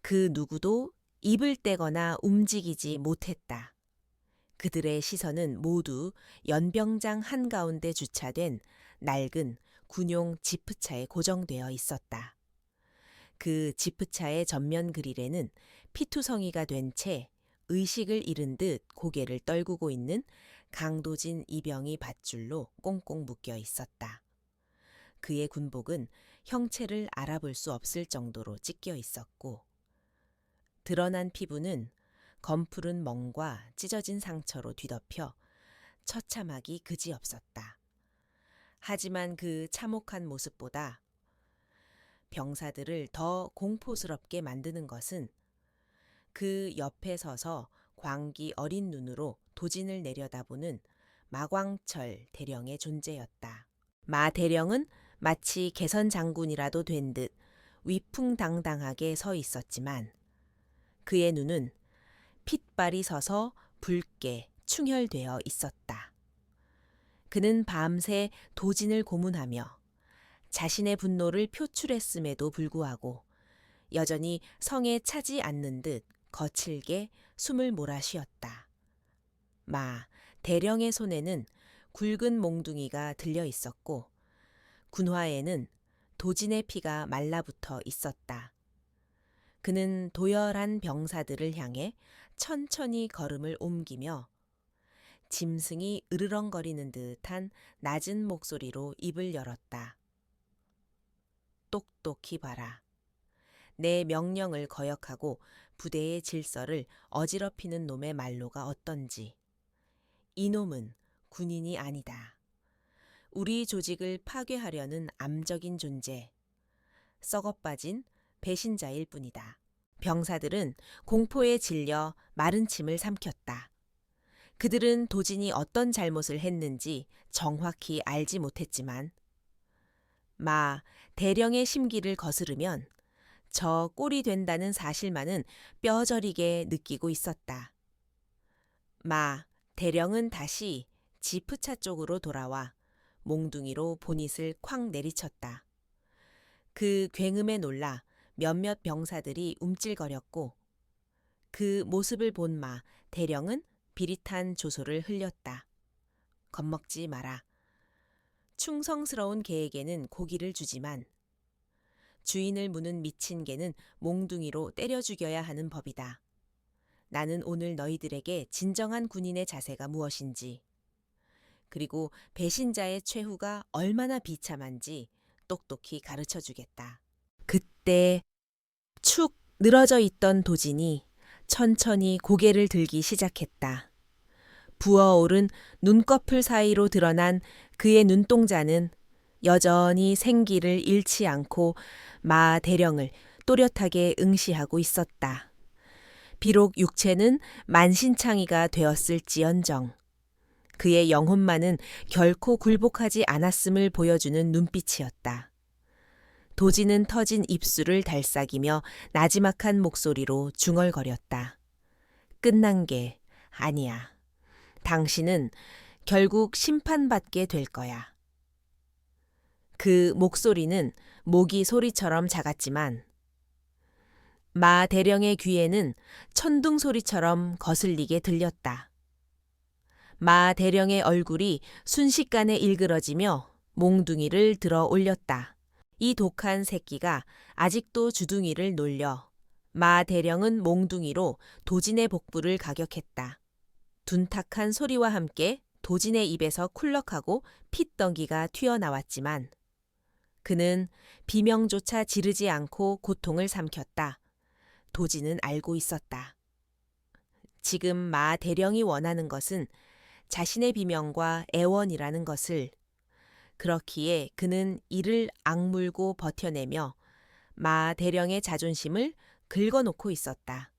A: 그 누구도 입을 떼거나 움직이지 못했다. 그들의 시선은 모두 연병장 한가운데 주차된 낡은 군용 지프차에 고정되어 있었다. 그 지프차의 전면 그릴에는 피투성이가 된 채 의식을 잃은 듯 고개를 떨구고 있는 강도진 이병이 밧줄로 꽁꽁 묶여 있었다. 그의 군복은 형체를 알아볼 수 없을 정도로 찢겨 있었고 드러난 피부는 검푸른 멍과 찢어진 상처로 뒤덮여 처참하기 그지없었다. 하지만 그 참혹한 모습보다 병사들을 더 공포스럽게 만드는 것은 그 옆에 서서 광기 어린 눈으로 도진을 내려다보는 마광철 대령의 존재였다. 마 대령은 마치 개선 장군이라도 된 듯 위풍당당하게 서 있었지만 그의 눈은 핏발이 서서 붉게 충혈되어 있었다. 그는 밤새 도진을 고문하며 자신의 분노를 표출했음에도 불구하고 여전히 성에 차지 않는 듯 거칠게 숨을 몰아쉬었다. 마 대령의 손에는 굵은 몽둥이가 들려 있었고 군화에는 도진의 피가 말라붙어 있었다. 그는 도열한 병사들을 향해 천천히 걸음을 옮기며 짐승이 으르렁거리는 듯한 낮은 목소리로 입을 열었다. 똑똑히 봐라. 내 명령을 거역하고 부대의 질서를 어지럽히는 놈의 말로가 어떤지. 이놈은 군인이 아니다. 우리 조직을 파괴하려는 암적인 존재. 썩어빠진 배신자일 뿐이다. 병사들은 공포에 질려 마른 침을 삼켰다. 그들은 도진이 어떤 잘못을 했는지 정확히 알지 못했지만 마 대령의 심기를 거스르면 저 꼴이 된다는 사실만은 뼈저리게 느끼고 있었다. 마 대령은 다시 지프차 쪽으로 돌아와 몽둥이로 보닛을 쾅 내리쳤다. 그 굉음에 놀라 몇몇 병사들이 움찔거렸고 그 모습을 본 마 대령은 비릿한 조소를 흘렸다. 겁먹지 마라. 충성스러운 개에게는 고기를 주지만 주인을 무는 미친 개는 몽둥이로 때려 죽여야 하는 법이다. 나는 오늘 너희들에게 진정한 군인의 자세가 무엇인지, 그리고 배신자의 최후가 얼마나 비참한지 똑똑히 가르쳐 주겠다. 그때 축 늘어져 있던 도진이 천천히 고개를 들기 시작했다. 부어오른 눈꺼풀 사이로 드러난 그의 눈동자는 여전히 생기를 잃지 않고 마 대령을 또렷하게 응시하고 있었다. 비록 육체는 만신창이가 되었을지언정 그의 영혼만은 결코 굴복하지 않았음을 보여주는 눈빛이었다. 도지는 터진 입술을 달싹이며 나지막한 목소리로 중얼거렸다. 끝난 게 아니야. 당신은 결국 심판받게 될 거야. 그 목소리는 모기 소리처럼 작았지만 마 대령의 귀에는 천둥 소리처럼 거슬리게 들렸다. 마 대령의 얼굴이 순식간에 일그러지며 몽둥이를 들어 올렸다. 이 독한 새끼가 아직도 주둥이를 놀려 마 대령은 몽둥이로 도진의 복부를 가격했다. 둔탁한 소리와 함께 도진의 입에서 쿨럭하고 핏덩기가 튀어나왔지만 그는 비명조차 지르지 않고 고통을 삼켰다. 도진은 알고 있었다. 지금 마 대령이 원하는 것은 자신의 비명과 애원이라는 것을. 그렇기에 그는 이를 악물고 버텨내며 마 대령의 자존심을 긁어놓고 있었다.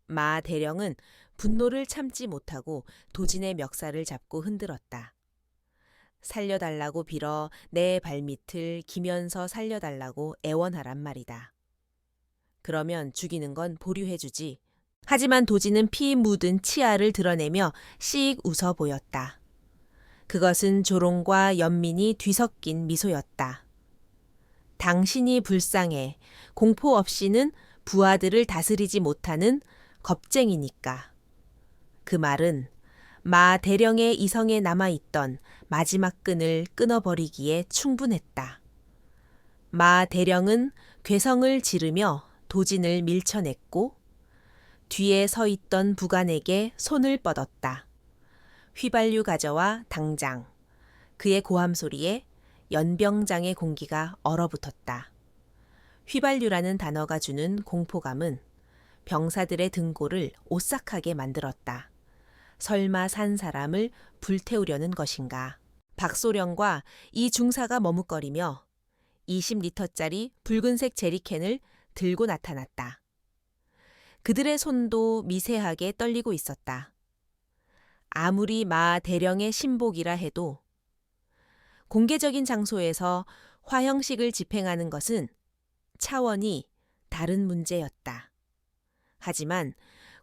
A: 마 대령은 분노를 참지 못하고 도진의 멱살을 잡고 흔들었다. 살려달라고 빌어 내 발밑을 기면서 살려달라고 애원하란 말이다. 그러면 죽이는 건 보류해주지. 하지만 도진은 피 묻은 치아를 드러내며 씩 웃어 보였다. 그것은 조롱과 연민이 뒤섞인 미소였다. 당신이 불쌍해. 공포 없이는 부하들을 다스리지 못하는 겁쟁이니까. 그 말은 마 대령의 이성에 남아있던 마지막 끈을 끊어버리기에 충분했다. 마 대령은 괴성을 지르며 도진을 밀쳐냈고 뒤에 서 있던 부관에게 손을 뻗었다. 휘발유 가져와 당장. 그의 고함 소리에 연병장의 공기가 얼어붙었다. 휘발유라는 단어가 주는 공포감은 병사들의 등골을 오싹하게 만들었다. 설마 산 사람을 불태우려는 것인가. 박소령과 이 중사가 머뭇거리며 20리터짜리 붉은색 제리캔을 들고 나타났다. 그들의 손도 미세하게 떨리고 있었다. 아무리 마 대령의 신복이라 해도 공개적인 장소에서 화형식을 집행하는 것은 차원이 다른 문제였다. 하지만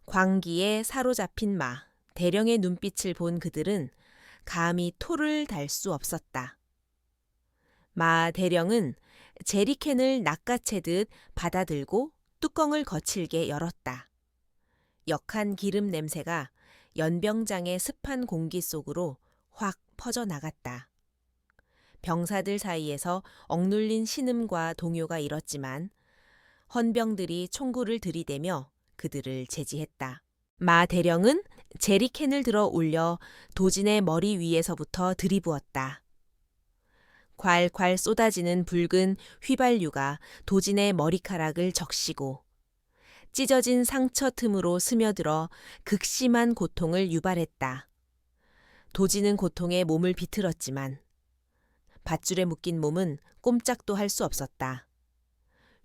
A: 광기에 사로잡힌 마 대령의 눈빛을 본 그들은 감히 토를 달 수 없었다. 마 대령은 제리캔을 낚아채듯 받아들고 뚜껑을 거칠게 열었다. 역한 기름 냄새가 연병장의 습한 공기 속으로 확 퍼져나갔다. 병사들 사이에서 억눌린 신음과 동요가 일었지만 헌병들이 총구를 들이대며 그들을 제지했다. 마 대령은 제리캔을 들어 올려 도진의 머리 위에서부터 들이부었다. 콸콸 쏟아지는 붉은 휘발유가 도진의 머리카락을 적시고 찢어진 상처 틈으로 스며들어 극심한 고통을 유발했다. 도진은 고통에 몸을 비틀었지만 밧줄에 묶인 몸은 꼼짝도 할 수 없었다.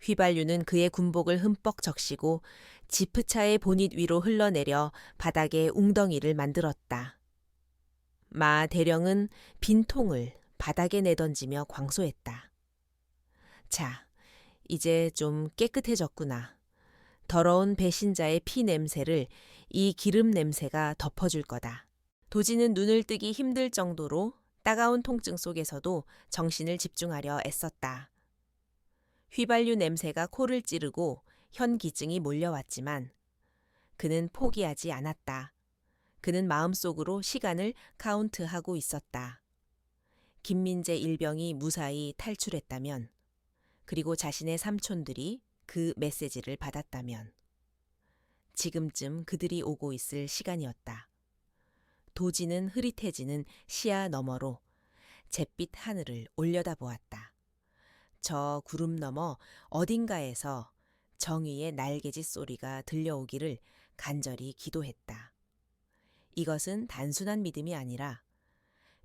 A: 휘발유는 그의 군복을 흠뻑 적시고 지프차의 보닛 위로 흘러내려 바닥에 웅덩이를 만들었다. 마 대령은 빈 통을 바닥에 내던지며 광소했다. 자, 이제 좀 깨끗해졌구나. 더러운 배신자의 피 냄새를 이 기름 냄새가 덮어줄 거다. 도진은 눈을 뜨기 힘들 정도로 따가운 통증 속에서도 정신을 집중하려 애썼다. 휘발유 냄새가 코를 찌르고 현기증이 몰려왔지만 그는 포기하지 않았다. 그는 마음속으로 시간을 카운트하고 있었다. 김민재 일병이 무사히 탈출했다면, 그리고 자신의 삼촌들이 그 메시지를 받았다면, 지금쯤 그들이 오고 있을 시간이었다. 도지는 흐릿해지는 시야 너머로 잿빛 하늘을 올려다보았다. 저 구름 너머 어딘가에서 정의의 날개짓 소리가 들려오기를 간절히 기도했다. 이것은 단순한 믿음이 아니라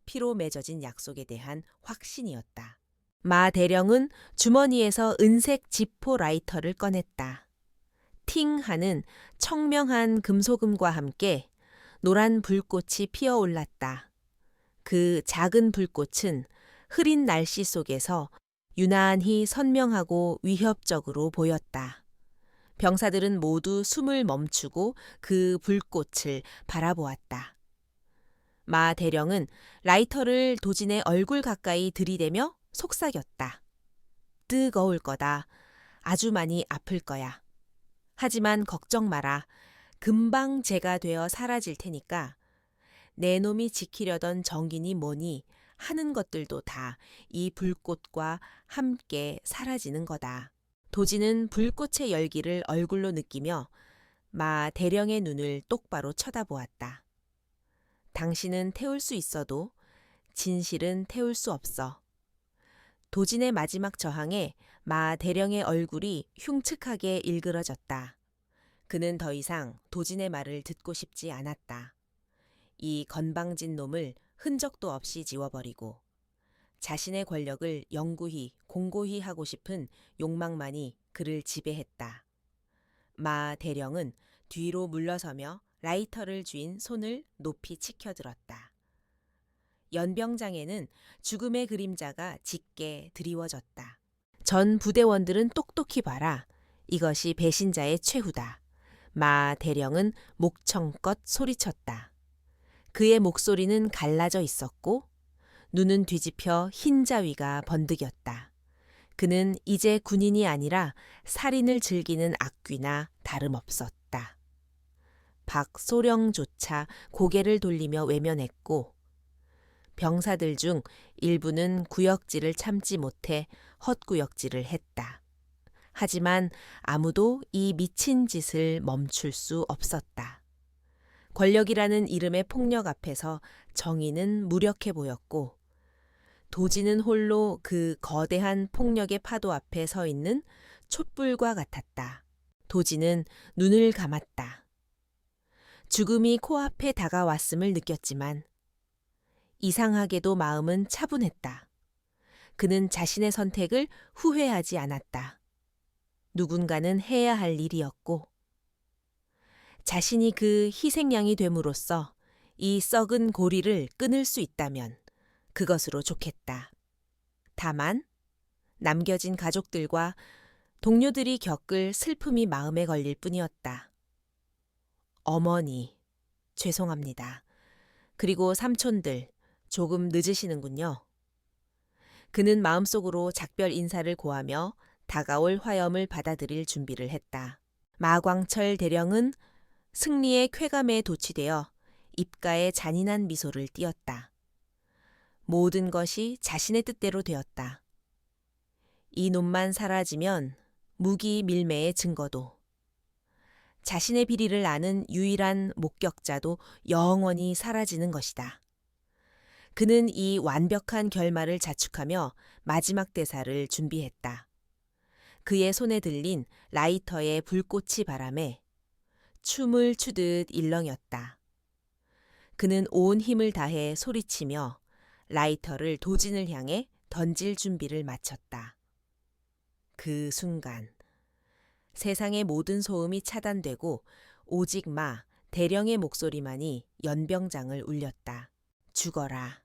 A: 피로 맺어진 약속에 대한 확신이었다. 마 대령은 주머니에서 은색 지포 라이터를 꺼냈다. 팅 하는 청명한 금소금과 함께 노란 불꽃이 피어올랐다. 그 작은 불꽃은 흐린 날씨 속에서 유난히 선명하고 위협적으로 보였다. 병사들은 모두 숨을 멈추고 그 불꽃을 바라보았다. 마 대령은 라이터를 도진의 얼굴 가까이 들이대며 속삭였다. 뜨거울 거다. 아주 많이 아플 거야. 하지만 걱정 마라. 금방 재가 되어 사라질 테니까 내 놈이 지키려던 정기니 뭐니 하는 것들도 다 이 불꽃과 함께 사라지는 거다. 도지는 불꽃의 열기를 얼굴로 느끼며 마 대령의 눈을 똑바로 쳐다보았다. 당신은 태울 수 있어도 진실은 태울 수 없어. 도진의 마지막 저항에 마 대령의 얼굴이 흉측하게 일그러졌다. 그는 더 이상 도진의 말을 듣고 싶지 않았다. 이 건방진 놈을 흔적도 없이 지워버리고 자신의 권력을 영구히 공고히 하고 싶은 욕망만이 그를 지배했다. 마 대령은 뒤로 물러서며 라이터를 쥔 손을 높이 치켜들었다. 연병장에는 죽음의 그림자가 짙게 드리워졌다. 전 부대원들은 똑똑히 봐라. 이것이 배신자의 최후다. 마 대령은 목청껏 소리쳤다. 그의 목소리는 갈라져 있었고 눈은 뒤집혀 흰 자위가 번득였다. 그는 이제 군인이 아니라 살인을 즐기는 악귀나 다름없었다. 박소령조차 고개를 돌리며 외면했고 병사들 중 일부는 구역질을 참지 못해 헛구역질을 했다. 하지만 아무도 이 미친 짓을 멈출 수 없었다. 권력이라는 이름의 폭력 앞에서 정의는 무력해 보였고 도지는 홀로 그 거대한 폭력의 파도 앞에 서 있는 촛불과 같았다. 도지는 눈을 감았다. 죽음이 코앞에 다가왔음을 느꼈지만 이상하게도 마음은 차분했다. 그는 자신의 선택을 후회하지 않았다. 누군가는 해야 할 일이었고 자신이 그 희생양이 됨으로써 이 썩은 고리를 끊을 수 있다면 그것으로 좋겠다. 다만 남겨진 가족들과 동료들이 겪을 슬픔이 마음에 걸릴 뿐이었다. 어머니, 죄송합니다. 그리고 삼촌들, 조금 늦으시는군요. 그는 마음속으로 작별 인사를 고하며 다가올 화염을 받아들일 준비를 했다. 마광철 대령은 승리의 쾌감에 도취되어 입가에 잔인한 미소를 띄었다. 모든 것이 자신의 뜻대로 되었다. 이 놈만 사라지면 무기 밀매의 증거도, 자신의 비리를 아는 유일한 목격자도 영원히 사라지는 것이다. 그는 이 완벽한 결말을 자축하며 마지막 대사를 준비했다. 그의 손에 들린 라이터의 불꽃이 바람에 춤을 추듯 일렁였다. 그는 온 힘을 다해 소리치며 라이터를 도진을 향해 던질 준비를 마쳤다. 그 순간 세상의 모든 소음이 차단되고 오직 마 대령의 목소리만이 연병장을 울렸다. 죽어라.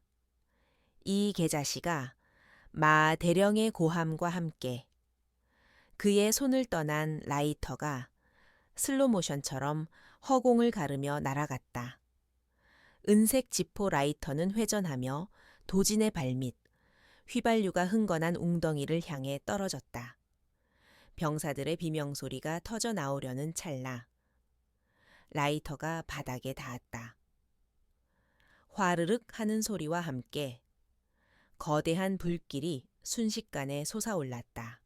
A: 이 계자시가 마 대령의 고함과 함께 그의 손을 떠난 라이터가 슬로모션처럼 허공을 가르며 날아갔다. 은색 지포 라이터는 회전하며 도진의 발밑, 휘발유가 흥건한 웅덩이를 향해 떨어졌다. 병사들의 비명소리가 터져 나오려는 찰나 라이터가 바닥에 닿았다. 화르륵 하는 소리와 함께 거대한 불길이 순식간에 솟아올랐다.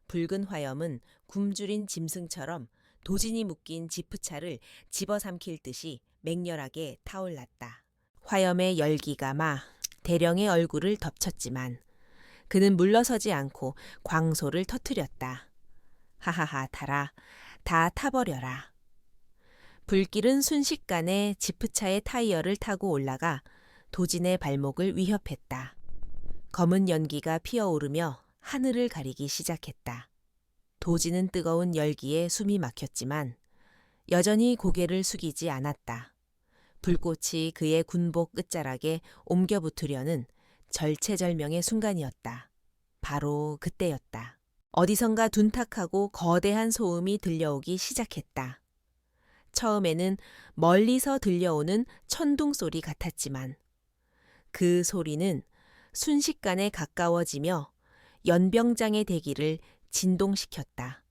A: 붉은 화염은 굶주린 짐승처럼 도진이 묶인 지프차를 집어삼킬 듯이 맹렬하게 타올랐다. 화염의 열기가 막 대령의 얼굴을 덮쳤지만 그는 물러서지 않고 광소를 터뜨렸다. 하하하 타라, 다 타버려라. 불길은 순식간에 지프차의 타이어를 타고 올라가 도진의 발목을 위협했다. 검은 연기가 피어오르며 하늘을 가리기 시작했다. 도진은 뜨거운 열기에 숨이 막혔지만 여전히 고개를 숙이지 않았다. 불꽃이 그의 군복 끝자락에 옮겨 붙으려는 절체절명의 순간이었다. 바로 그때였다. 어디선가 둔탁하고 거대한 소음이 들려오기 시작했다. 처음에는 멀리서 들려오는 천둥 소리 같았지만 그 소리는 순식간에 가까워지며 연병장의 대기를 진동시켰다.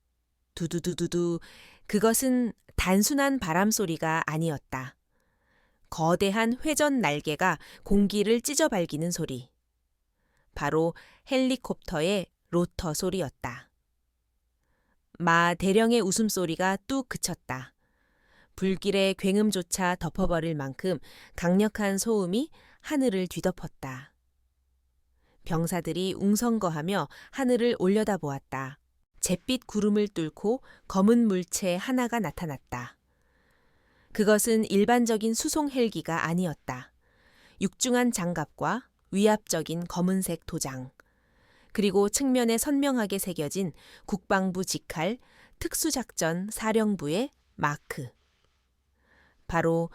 A: 두두두두두. 그것은 단순한 바람소리가 아니었다. 거대한 회전 날개가 공기를 찢어발기는 소리. 바로 헬리콥터의 로터 소리였다. 마 대령의 웃음소리가 뚝 그쳤다. 불길의 굉음조차 덮어버릴 만큼 강력한 소음이 하늘을 뒤덮었다. 병사들이 웅성거하며 하늘을 올려다보았다. 잿빛 구름을 뚫고 검은 물체 하나가 나타났다. 그것은 일반적인 수송 헬기가 아니었다. 육중한 장갑과 위압적인 검은색 도장, 그리고 측면에 선명하게 새겨진 국방부 직할 특수작전 사령부의 마크. 바로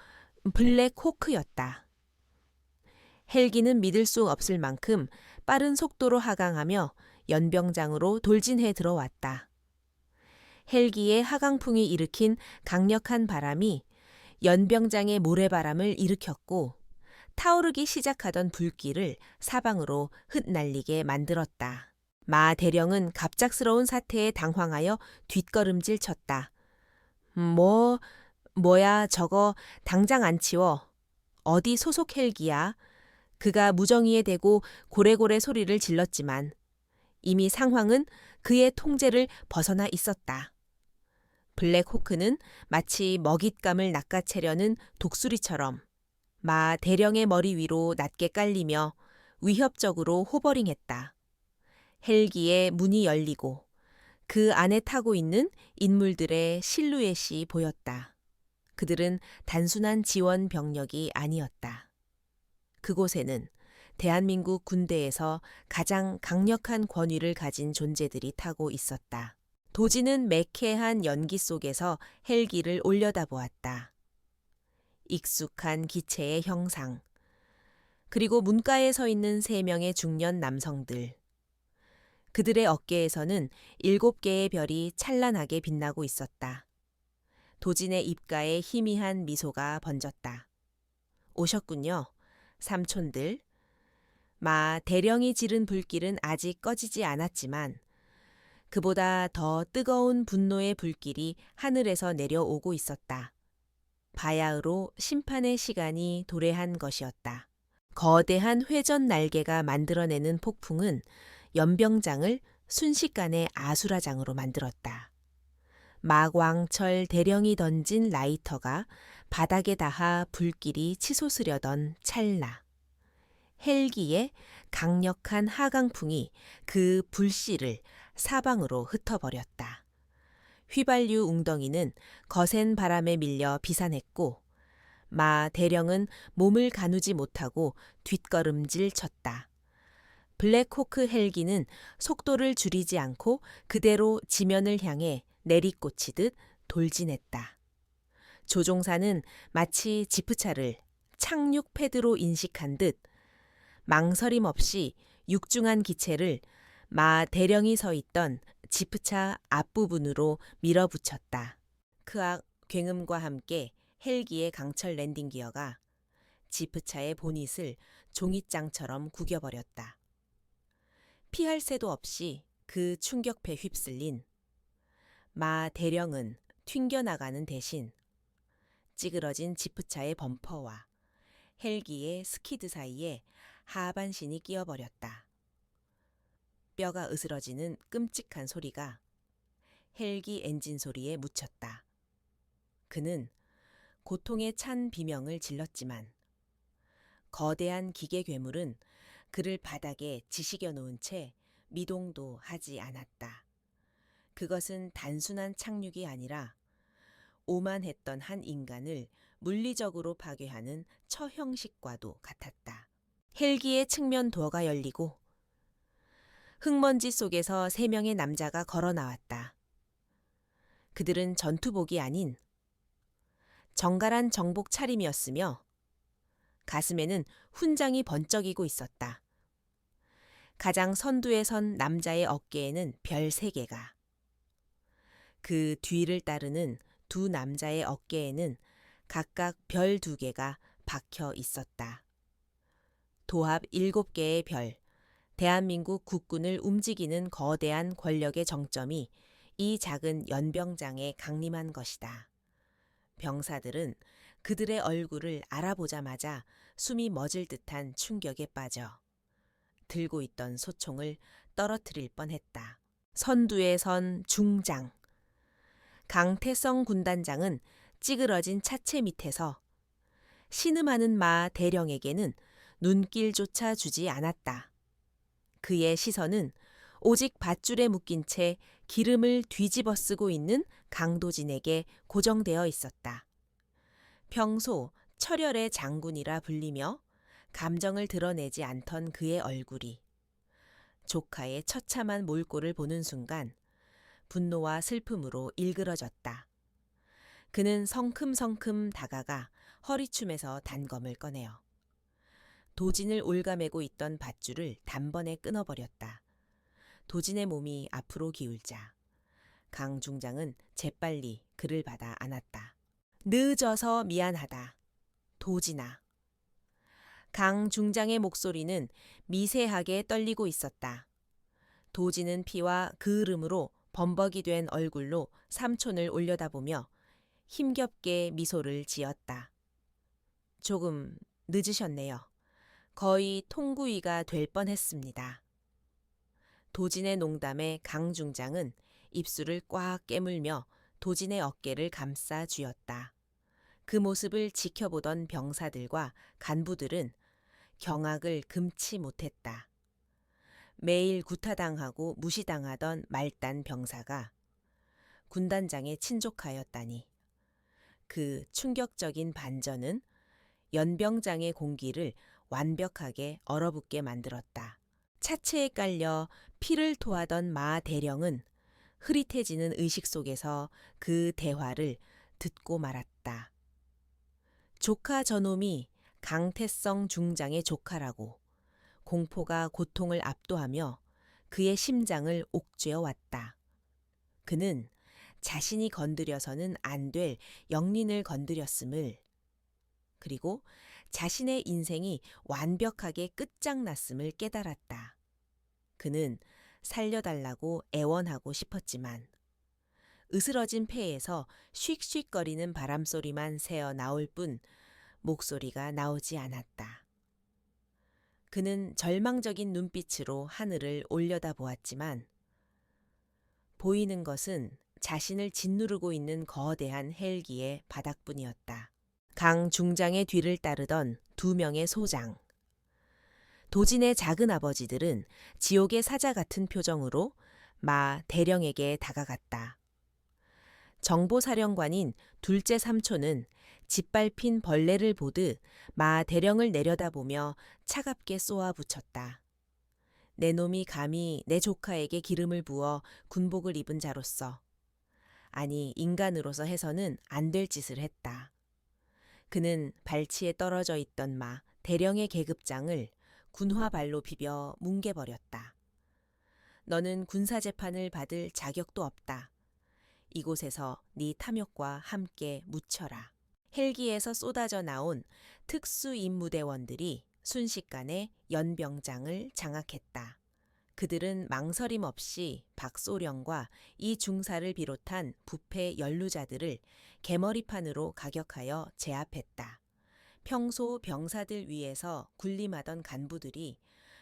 A: 블랙 호크였다. 헬기는 믿을 수 없을 만큼 빠른 속도로 하강하며 연병장으로 돌진해 들어왔다. 헬기의 하강풍이 일으킨 강력한 바람이 연병장의 모래바람을 일으켰고 타오르기 시작하던 불길을 사방으로 흩날리게 만들었다. 마 대령은 갑작스러운 사태에 당황하여 뒷걸음질 쳤다. 뭐야 저거 당장 안 치워. 어디 소속 헬기야? 그가 무정의에 대고 고래고래 소리를 질렀지만 이미 상황은 그의 통제를 벗어나 있었다. 블랙 호크는 마치 먹잇감을 낚아채려는 독수리처럼 마 대령의 머리 위로 낮게 깔리며 위협적으로 호버링했다. 헬기의 문이 열리고 그 안에 타고 있는 인물들의 실루엣이 보였다. 그들은 단순한 지원 병력이 아니었다. 그곳에는 대한민국 군대에서 가장 강력한 권위를 가진 존재들이 타고 있었다. 도지는 매캐한 연기 속에서 헬기를 올려다보았다. 익숙한 기체의 형상, 그리고 문가에 서 있는 3명의 중년 남성들. 그들의 어깨에서는 7개의 별이 찬란하게 빛나고 있었다. 도진의 입가에 희미한 미소가 번졌다. 오셨군요, 삼촌들. 마 대령이 지른 불길은 아직 꺼지지 않았지만 그보다 더 뜨거운 분노의 불길이 하늘에서 내려오고 있었다. 바야흐로 심판의 시간이 도래한 것이었다. 거대한 회전 날개가 만들어내는 폭풍은 연병장을 순식간에 아수라장으로 만들었다. 마광철 대령이 던진 라이터가 바닥에 닿아 불길이 치솟으려던 찰나. 헬기의 강력한 하강풍이 그 불씨를 사방으로 흩어버렸다. 휘발유 웅덩이는 거센 바람에 밀려 비산했고 마 대령은 몸을 가누지 못하고 뒷걸음질 쳤다. 블랙호크 헬기는 속도를 줄이지 않고 그대로 지면을 향해 내리꽂히듯 돌진했다. 조종사는 마치 지프차를 착륙 패드로 인식한 듯 망설임 없이 육중한 기체를 마 대령이 서 있던 지프차 앞부분으로 밀어붙였다. 크악 굉음과 함께 헬기의 강철 랜딩 기어가 지프차의 보닛을 종잇장처럼 구겨버렸다. 피할 새도 없이 그 충격패 휩쓸린 마 대령은 튕겨나가는 대신 찌그러진 지프차의 범퍼와 헬기의 스키드 사이에 하반신이 끼어버렸다. 뼈가 으스러지는 끔찍한 소리가 헬기 엔진 소리에 묻혔다. 그는 고통에 찬 비명을 질렀지만 거대한 기계 괴물은 그를 바닥에 지시겨 놓은 채 미동도 하지 않았다. 그것은 단순한 착륙이 아니라 오만했던 한 인간을 물리적으로 파괴하는 처형식과도 같았다. 헬기의 측면 도어가 열리고 흙먼지 속에서 3명의 남자가 걸어 나왔다. 그들은 전투복이 아닌 정갈한 정복 차림이었으며 가슴에는 훈장이 번쩍이고 있었다. 가장 선두에 선 남자의 어깨에는 별 3개가, 그 뒤를 따르는 두 남자의 어깨에는 각각 별 2개가 박혀 있었다. 도합 7개의 별, 대한민국 국군을 움직이는 거대한 권력의 정점이 이 작은 연병장에 강림한 것이다. 병사들은 그들의 얼굴을 알아보자마자 숨이 멎을 듯한 충격에 빠져 들고 있던 소총을 떨어뜨릴 뻔했다. 선두에 선 중장. 강태성 군단장은 찌그러진 차체 밑에서 신음하는 마 대령에게는 눈길조차 주지 않았다. 그의 시선은 오직 밧줄에 묶인 채 기름을 뒤집어 쓰고 있는 강도진에게 고정되어 있었다. 평소 철혈의 장군이라 불리며 감정을 드러내지 않던 그의 얼굴이 조카의 처참한 몰골을 보는 순간 분노와 슬픔으로 일그러졌다. 그는 성큼성큼 다가가 허리춤에서 단검을 꺼내어 도진을 올가매고 있던 밧줄을 단번에 끊어버렸다. 도진의 몸이 앞으로 기울자 강 중장은 재빨리 그를 받아 안았다. 늦어서 미안하다. 도진아. 강 중장의 목소리는 미세하게 떨리고 있었다. 도진은 피와 그을음으로 범벅이 된 얼굴로 삼촌을 올려다보며 힘겹게 미소를 지었다. 조금 늦으셨네요. 거의 통구이가 될 뻔했습니다. 도진의 농담에 강 중장은 입술을 꽉 깨물며 도진의 어깨를 감싸 쥐었다. 그 모습을 지켜보던 병사들과 간부들은 경악을 금치 못했다. 매일 구타당하고 무시당하던 말단 병사가 군단장에 친족하였다니. 그 충격적인 반전은 연병장의 공기를 완벽하게 얼어붙게 만들었다. 차체에 깔려 피를 토하던 마 대령은 흐릿해지는 의식 속에서 그 대화를 듣고 말았다. 조카 저놈이 강태성 중장의 조카라고 공포가 고통을 압도하며 그의 심장을 옥죄어 왔다. 그는 자신이 건드려서는 안 될 영린을 건드렸음을, 그리고 자신의 인생이 완벽하게 끝장났음을 깨달았다. 그는 살려달라고 애원하고 싶었지만 으스러진 폐에서 쉭쉭거리는 바람소리만 새어 나올 뿐 목소리가 나오지 않았다. 그는 절망적인 눈빛으로 하늘을 올려다보았지만 보이는 것은 자신을 짓누르고 있는 거대한 헬기의 바닥뿐이었다. 강 중장의 뒤를 따르던 2명의 소장. 도진의 작은 아버지들은 지옥의 사자 같은 표정으로 마 대령에게 다가갔다. 정보사령관인 둘째 삼촌은 짓밟힌 벌레를 보듯 마 대령을 내려다보며 차갑게 쏘아붙였다. 내 놈이 감히 내 조카에게 기름을 부어 군복을 입은 자로서, 아니 인간으로서 해서는 안 될 짓을 했다. 그는 발치에 떨어져 있던 마 대령의 계급장을 군화발로 비벼 뭉개버렸다. 너는 군사재판을 받을 자격도 없다. 이곳에서 네 탐욕과 함께 묻혀라. 헬기에서 쏟아져 나온 특수임무대원들이 순식간에 연병장을 장악했다. 그들은 망설임 없이 박소령과 이 중사를 비롯한 부패 연루자들을 개머리판으로 가격하여 제압했다. 평소 병사들 위에서 군림하던 간부들이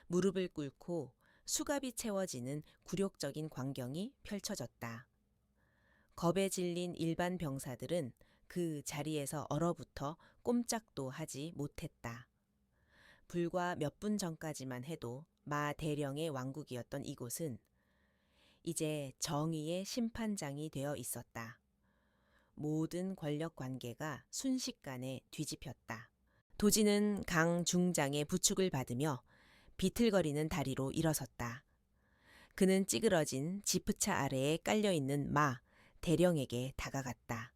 A: 무릎을 꿇고 수갑이 채워지는 굴욕적인 광경이 펼쳐졌다. 겁에 질린 일반 병사들은 그 자리에서 얼어붙어 꼼짝도 하지 못했다. 불과 몇 분 전까지만 해도 마 대령의 왕국이었던 이곳은 이제 정의의 심판장이 되어 있었다. 모든 권력 관계가 순식간에 뒤집혔다. 도지는 강 중장의 부축을 받으며 비틀거리는 다리로 일어섰다. 그는 찌그러진 지프차 아래에 깔려있는 마 대령에게 다가갔다.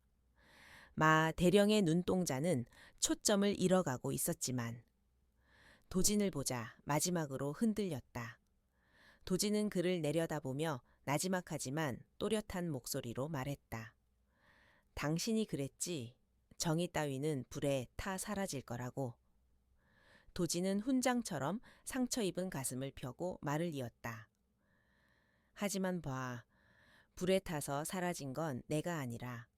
A: 마 대령의 눈동자는 초점을 잃어가고 있었지만 도진을 보자 마지막으로 흔들렸다. 도진은 그를 내려다보며 나지막하지만 또렷한 목소리로 말했다. 당신이 그랬지. 정의 따위는 불에 타 사라질 거라고. 도진은 훈장처럼 상처 입은 가슴을 펴고 말을 이었다. 하지만 봐. 불에 타서 사라진 건 내가 아니라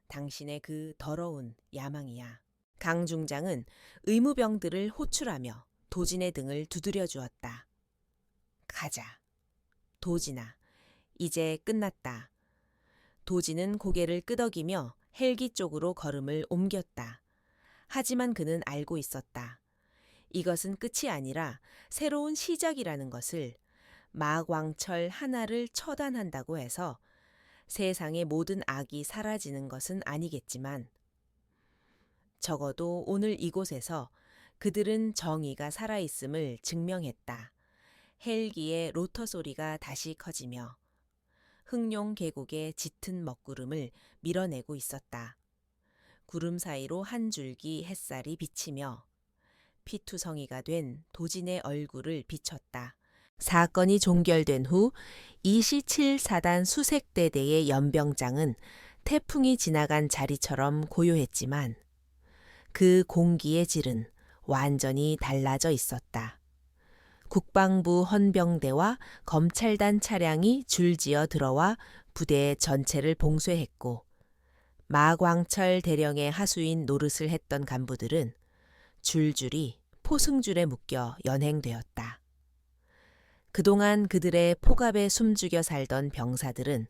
A: 당신의 그 더러운 야망이야. 강 중장은 의무병들을 호출하며 도진의 등을 두드려 주었다. 가자. 도진아, 이제 끝났다. 도진은 고개를 끄덕이며 헬기 쪽으로 걸음을 옮겼다. 하지만 그는 알고 있었다. 이것은 끝이 아니라 새로운 시작이라는 것을. 마광철 하나를 처단한다고 해서 세상의 모든 악이 사라지는 것은 아니겠지만 적어도 오늘 이곳에서 그들은 정의가 살아있음을 증명했다. 헬기의 로터 소리가 다시 커지며 흑룡 계곡의 짙은 먹구름을 밀어내고 있었다. 구름 사이로 한 줄기 햇살이 비치며 피투성이가 된 도진의 얼굴을 비췄다. 사건이 종결된 후 2시7사단 수색대대의 연병장은 태풍이 지나간 자리처럼 고요했지만 그 공기의 질은 완전히 달라져 있었다. 국방부 헌병대와 검찰단 차량이 줄지어 들어와 부대 전체를 봉쇄했고 마광철 대령의 하수인 노릇을 했던 간부들은 줄줄이 포승줄에 묶여 연행되었다. 그동안 그들의 폭압에 숨죽여 살던 병사들은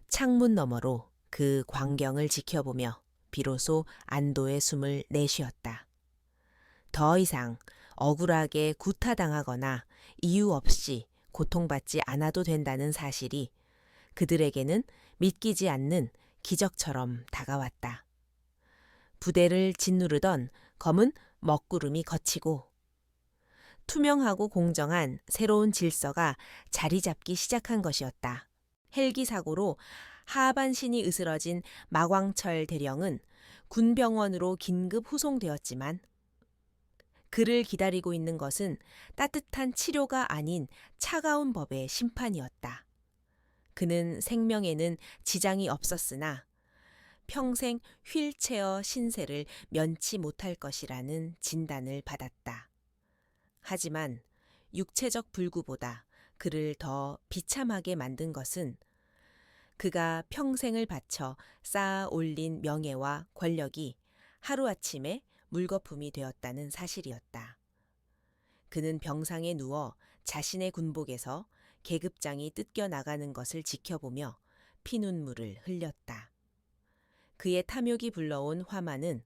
A: 창문 너머로 그 광경을 지켜보며 비로소 안도의 숨을 내쉬었다. 더 이상 억울하게 구타당하거나 이유 없이 고통받지 않아도 된다는 사실이 그들에게는 믿기지 않는 기적처럼 다가왔다. 부대를 짓누르던 검은 먹구름이 걷히고 투명하고 공정한 새로운 질서가 자리 잡기 시작한 것이었다. 헬기 사고로 하반신이 으스러진 마광철 대령은 군병원으로 긴급 후송되었지만 그를 기다리고 있는 것은 따뜻한 치료가 아닌 차가운 법의 심판이었다. 그는 생명에는 지장이 없었으나 평생 휠체어 신세를 면치 못할 것이라는 진단을 받았다. 하지만 육체적 불구보다 그를 더 비참하게 만든 것은 그가 평생을 바쳐 쌓아 올린 명예와 권력이 하루아침에 물거품이 되었다는 사실이었다. 그는 병상에 누워 자신의 군복에서 계급장이 뜯겨 나가는 것을 지켜보며 피눈물을 흘렸다. 그의 탐욕이 불러온 화만은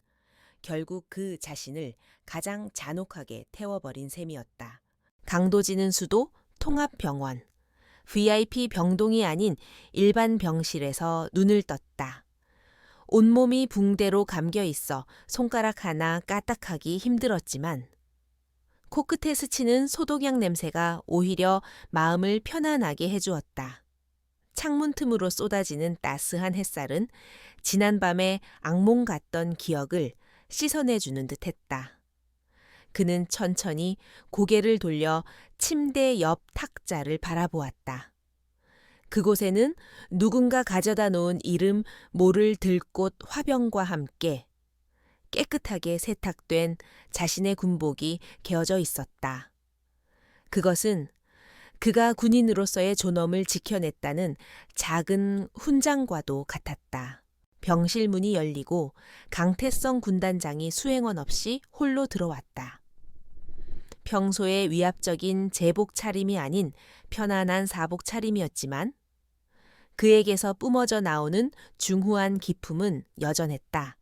A: 결국 그 자신을 가장 잔혹하게 태워버린 셈이었다. 강도지는 수도 통합병원, VIP 병동이 아닌 일반 병실에서 눈을 떴다. 온몸이 붕대로 감겨 있어 손가락 하나 까딱하기 힘들었지만 코끝에 스치는 소독약 냄새가 오히려 마음을 편안하게 해주었다. 창문 틈으로 쏟아지는 따스한 햇살은 지난밤의 악몽 같던 기억을 씻어내주는 듯했다. 그는 천천히 고개를 돌려 침대 옆 탁자를 바라보았다. 그곳에는 누군가 가져다 놓은 이름 모를 들꽃 화병과 함께 깨끗하게 세탁된 자신의 군복이 개어져 있었다. 그것은 그가 군인으로서의 존엄을 지켜냈다는 작은 훈장과도 같았다. 병실 문이 열리고 강태성 군단장이 수행원 없이 홀로 들어왔다. 평소의 위압적인 제복 차림이 아닌 편안한 사복 차림이었지만 그에게서 뿜어져 나오는 중후한 기품은 여전했다.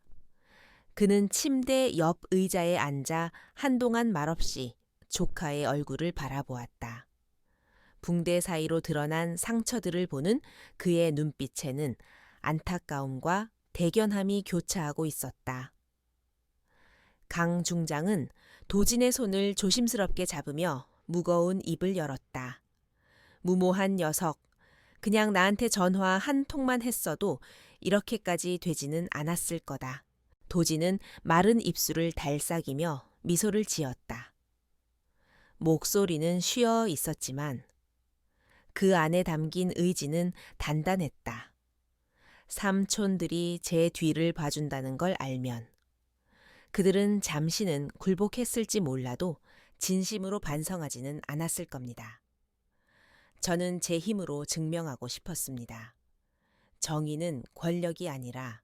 A: 그는 침대 옆 의자에 앉아 한동안 말없이 조카의 얼굴을 바라보았다. 붕대 사이로 드러난 상처들을 보는 그의 눈빛에는 안타까움과 대견함이 교차하고 있었다. 강 중장은 도진의 손을 조심스럽게 잡으며 무거운 입을 열었다. 무모한 녀석, 그냥 나한테 전화 한 통만 했어도 이렇게까지 되지는 않았을 거다. 도진은 마른 입술을 달싹이며 미소를 지었다. 목소리는 쉬어 있었지만 그 안에 담긴 의지는 단단했다. 삼촌들이 제 뒤를 봐준다는 걸 알면 그들은 잠시는 굴복했을지 몰라도 진심으로 반성하지는 않았을 겁니다. 저는 제 힘으로 증명하고 싶었습니다. 정의는 권력이 아니라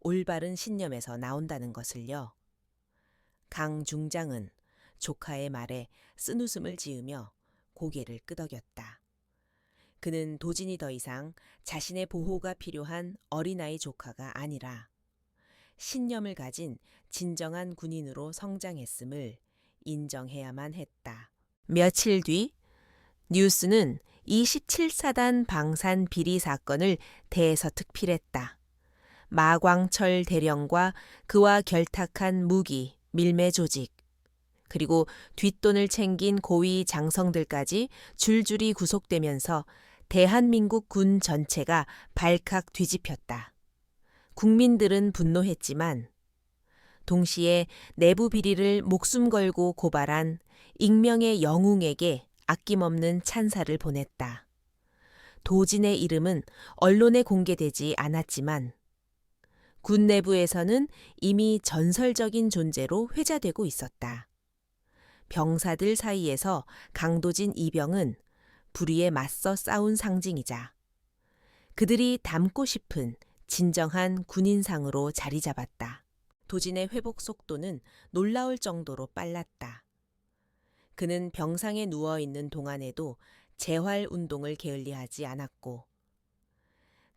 A: 올바른 신념에서 나온다는 것을요. 강 중장은 조카의 말에 쓴웃음을 지으며 고개를 끄덕였다. 그는 도진이 더 이상 자신의 보호가 필요한 어린아이 조카가 아니라 신념을 가진 진정한 군인으로 성장했음을 인정해야만 했다. 며칠 뒤 뉴스는 27사단 방산 비리 사건을 대서특필했다. 마광철 대령과 그와 결탁한 무기, 밀매 조직, 그리고 뒷돈을 챙긴 고위 장성들까지 줄줄이 구속되면서 대한민국 군 전체가 발칵 뒤집혔다. 국민들은 분노했지만 동시에 내부 비리를 목숨 걸고 고발한 익명의 영웅에게 아낌없는 찬사를 보냈다. 도진의 이름은 언론에 공개되지 않았지만 군 내부에서는 이미 전설적인 존재로 회자되고 있었다. 병사들 사이에서 강도진 이병은 불의에 맞서 싸운 상징이자 그들이 닮고 싶은 진정한 군인상으로 자리 잡았다. 도진의 회복 속도는 놀라울 정도로 빨랐다. 그는 병상에 누워있는 동안에도 재활 운동을 게을리하지 않았고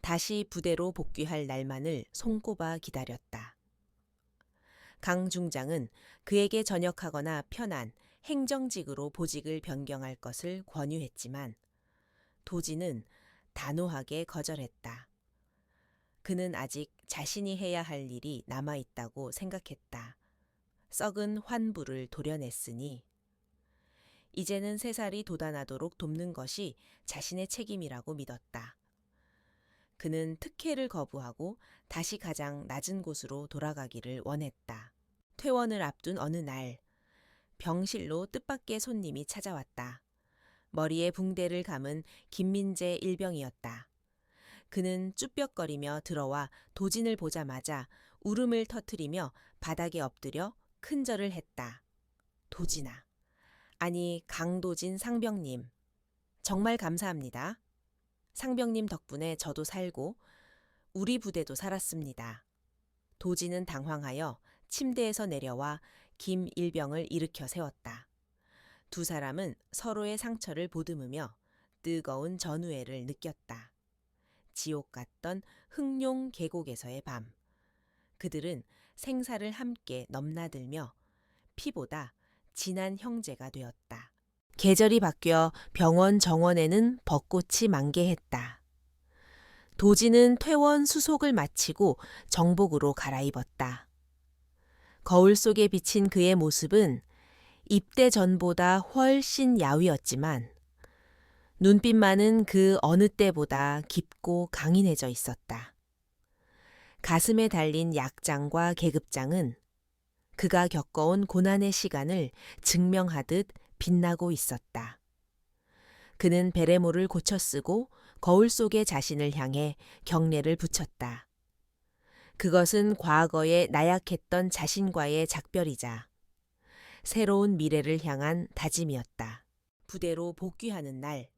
A: 다시 부대로 복귀할 날만을 손꼽아 기다렸다. 강 중장은 그에게 전역하거나 편한 행정직으로 보직을 변경할 것을 권유했지만 도진은 단호하게 거절했다. 그는 아직 자신이 해야 할 일이 남아있다고 생각했다. 썩은 환부를 도려냈으니 이제는 새살이 돋아나도록 돕는 것이 자신의 책임이라고 믿었다. 그는 특혜를 거부하고 다시 가장 낮은 곳으로 돌아가기를 원했다. 퇴원을 앞둔 어느 날 병실로 뜻밖의 손님이 찾아왔다. 머리에 붕대를 감은 김민재 일병이었다. 그는 쭈뼛거리며 들어와 도진을 보자마자 울음을 터뜨리며 바닥에 엎드려 큰절을 했다. 도진아, 아니 강도진 상병님, 정말 감사합니다. 상병님 덕분에 저도 살고 우리 부대도 살았습니다. 도진은 당황하여 침대에서 내려와 김 일병을 일으켜 세웠다. 두 사람은 서로의 상처를 보듬으며 뜨거운 전우애를 느꼈다. 지옥 같던 흑룡 계곡에서의 밤. 그들은 생사를 함께 넘나들며 피보다 진한 형제가 되었다. 계절이 바뀌어 병원 정원에는 벚꽃이 만개했다. 도진은 퇴원 수속을 마치고 정복으로 갈아입었다. 거울 속에 비친 그의 모습은 입대 전보다 훨씬 야위었지만 눈빛만은 그 어느 때보다 깊고 강인해져 있었다. 가슴에 달린 약장과 계급장은 그가 겪어온 고난의 시간을 증명하듯 빛나고 있었다. 그는 베레모를 고쳐 쓰고 거울 속의 자신을 향해 경례를 붙였다. 그것은 과거에 나약했던 자신과의 작별이자 새로운 미래를 향한 다짐이었다. 부대로 복귀하는 날,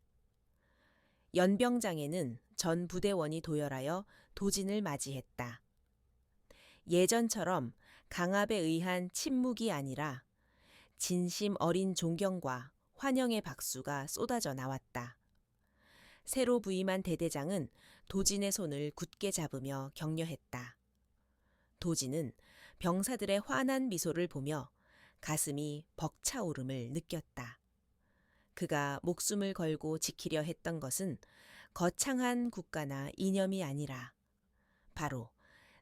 A: 연병장에는 전 부대원이 도열하여 도진을 맞이했다. 예전처럼 강압에 의한 침묵이 아니라 진심 어린 존경과 환영의 박수가 쏟아져 나왔다. 새로 부임한 대대장은 도진의 손을 굳게 잡으며 격려했다. 도진은 병사들의 환한 미소를 보며 가슴이 벅차오름을 느꼈다. 그가 목숨을 걸고 지키려 했던 것은 거창한 국가나 이념이 아니라 바로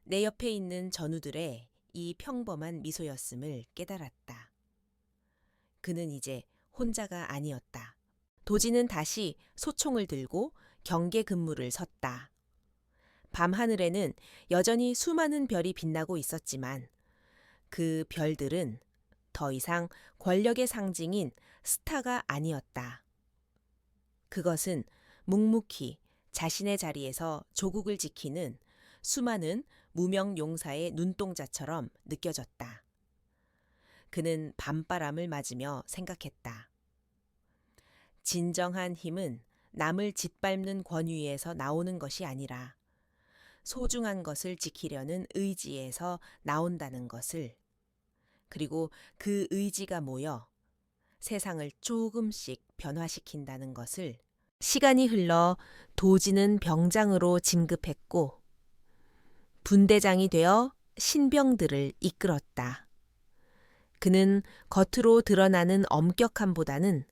A: 내 옆에 있는 전우들의 이 평범한 미소였음을 깨달았다. 그는 이제 혼자가 아니었다. 도진은 다시 소총을 들고 경계 근무를 섰다. 밤하늘에는 여전히 수많은 별이 빛나고 있었지만 그 별들은 더 이상 권력의 상징인 스타가 아니었다. 그것은 묵묵히 자신의 자리에서 조국을 지키는 수많은 무명 용사의 눈동자처럼 느껴졌다. 그는 밤바람을 맞으며 생각했다. 진정한 힘은 남을 짓밟는 권위에서 나오는 것이 아니라 소중한 것을 지키려는 의지에서 나온다는 것을, 그리고 그 의지가 모여 세상을 조금씩 변화시킨다는 것을. 시간이 흘러 도진은 병장으로 진급했고 분대장이 되어 신병들을 이끌었다. 그는 겉으로 드러나는 엄격함보다는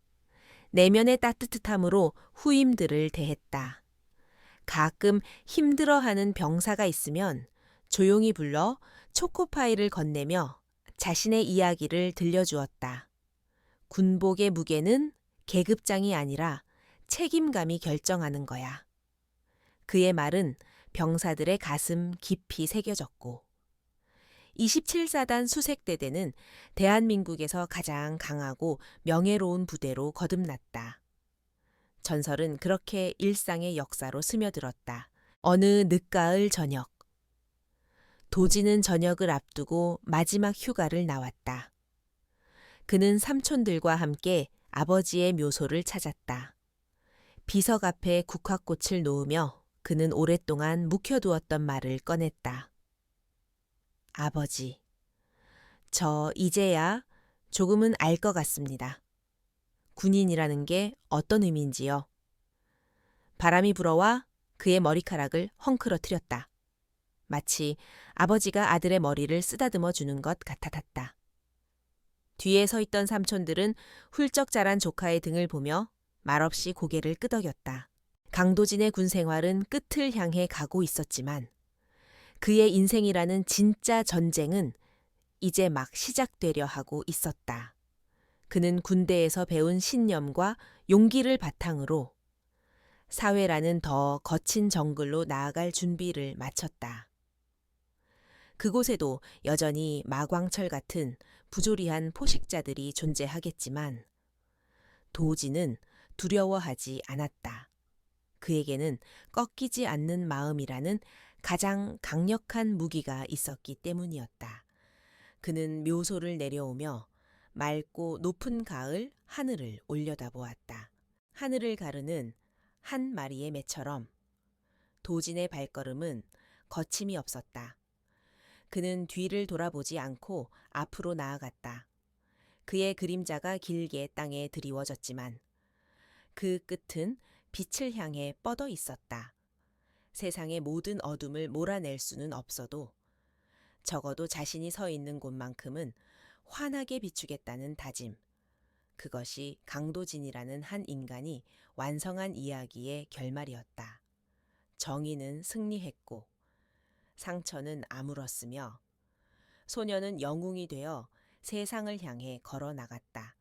A: 내면의 따뜻함으로 후임들을 대했다. 가끔 힘들어하는 병사가 있으면 조용히 불러 초코파이를 건네며 자신의 이야기를 들려주었다. 군복의 무게는 계급장이 아니라 책임감이 결정하는 거야. 그의 말은 병사들의 가슴 깊이 새겨졌고 27사단 수색대대는 대한민국에서 가장 강하고 명예로운 부대로 거듭났다. 전설은 그렇게 일상의 역사로 스며들었다. 어느 늦가을 저녁, 도진은 저녁을 앞두고 마지막 휴가를 나왔다. 그는 삼촌들과 함께 아버지의 묘소를 찾았다. 비석 앞에 국화꽃을 놓으며 그는 오랫동안 묵혀두었던 말을 꺼냈다. 아버지, 저 이제야 조금은 알 것 같습니다. 군인이라는 게 어떤 의미인지요. 바람이 불어와 그의 머리카락을 헝클어뜨렸다. 마치 아버지가 아들의 머리를 쓰다듬어 주는 것 같았다. 뒤에 서 있던 삼촌들은 훌쩍 자란 조카의 등을 보며 말없이 고개를 끄덕였다. 강도진의 군 생활은 끝을 향해 가고 있었지만 그의 인생이라는 진짜 전쟁은 이제 막 시작되려 하고 있었다. 그는 군대에서 배운 신념과 용기를 바탕으로 사회라는 더 거친 정글로 나아갈 준비를 마쳤다. 그곳에도 여전히 마광철 같은 부조리한 포식자들이 존재하겠지만 도진은 두려워하지 않았다. 그에게는 꺾이지 않는 마음이라는 가장 강력한 무기가 있었기 때문이었다. 그는 묘소를 내려오며 맑고 높은 가을 하늘을 올려다보았다. 하늘을 가르는 한 마리의 매처럼 도진의 발걸음은 거침이 없었다. 그는 뒤를 돌아보지 않고 앞으로 나아갔다. 그의 그림자가 길게 땅에 드리워졌지만 그 끝은 빛을 향해 뻗어 있었다. 세상의 모든 어둠을 몰아낼 수는 없어도 적어도 자신이 서 있는 곳만큼은 환하게 비추겠다는 다짐. 그것이 강도진이라는 한 인간이 완성한 이야기의 결말이었다. 정의는 승리했고 상처는 아물었으며 소녀는 영웅이 되어 세상을 향해 걸어 나갔다.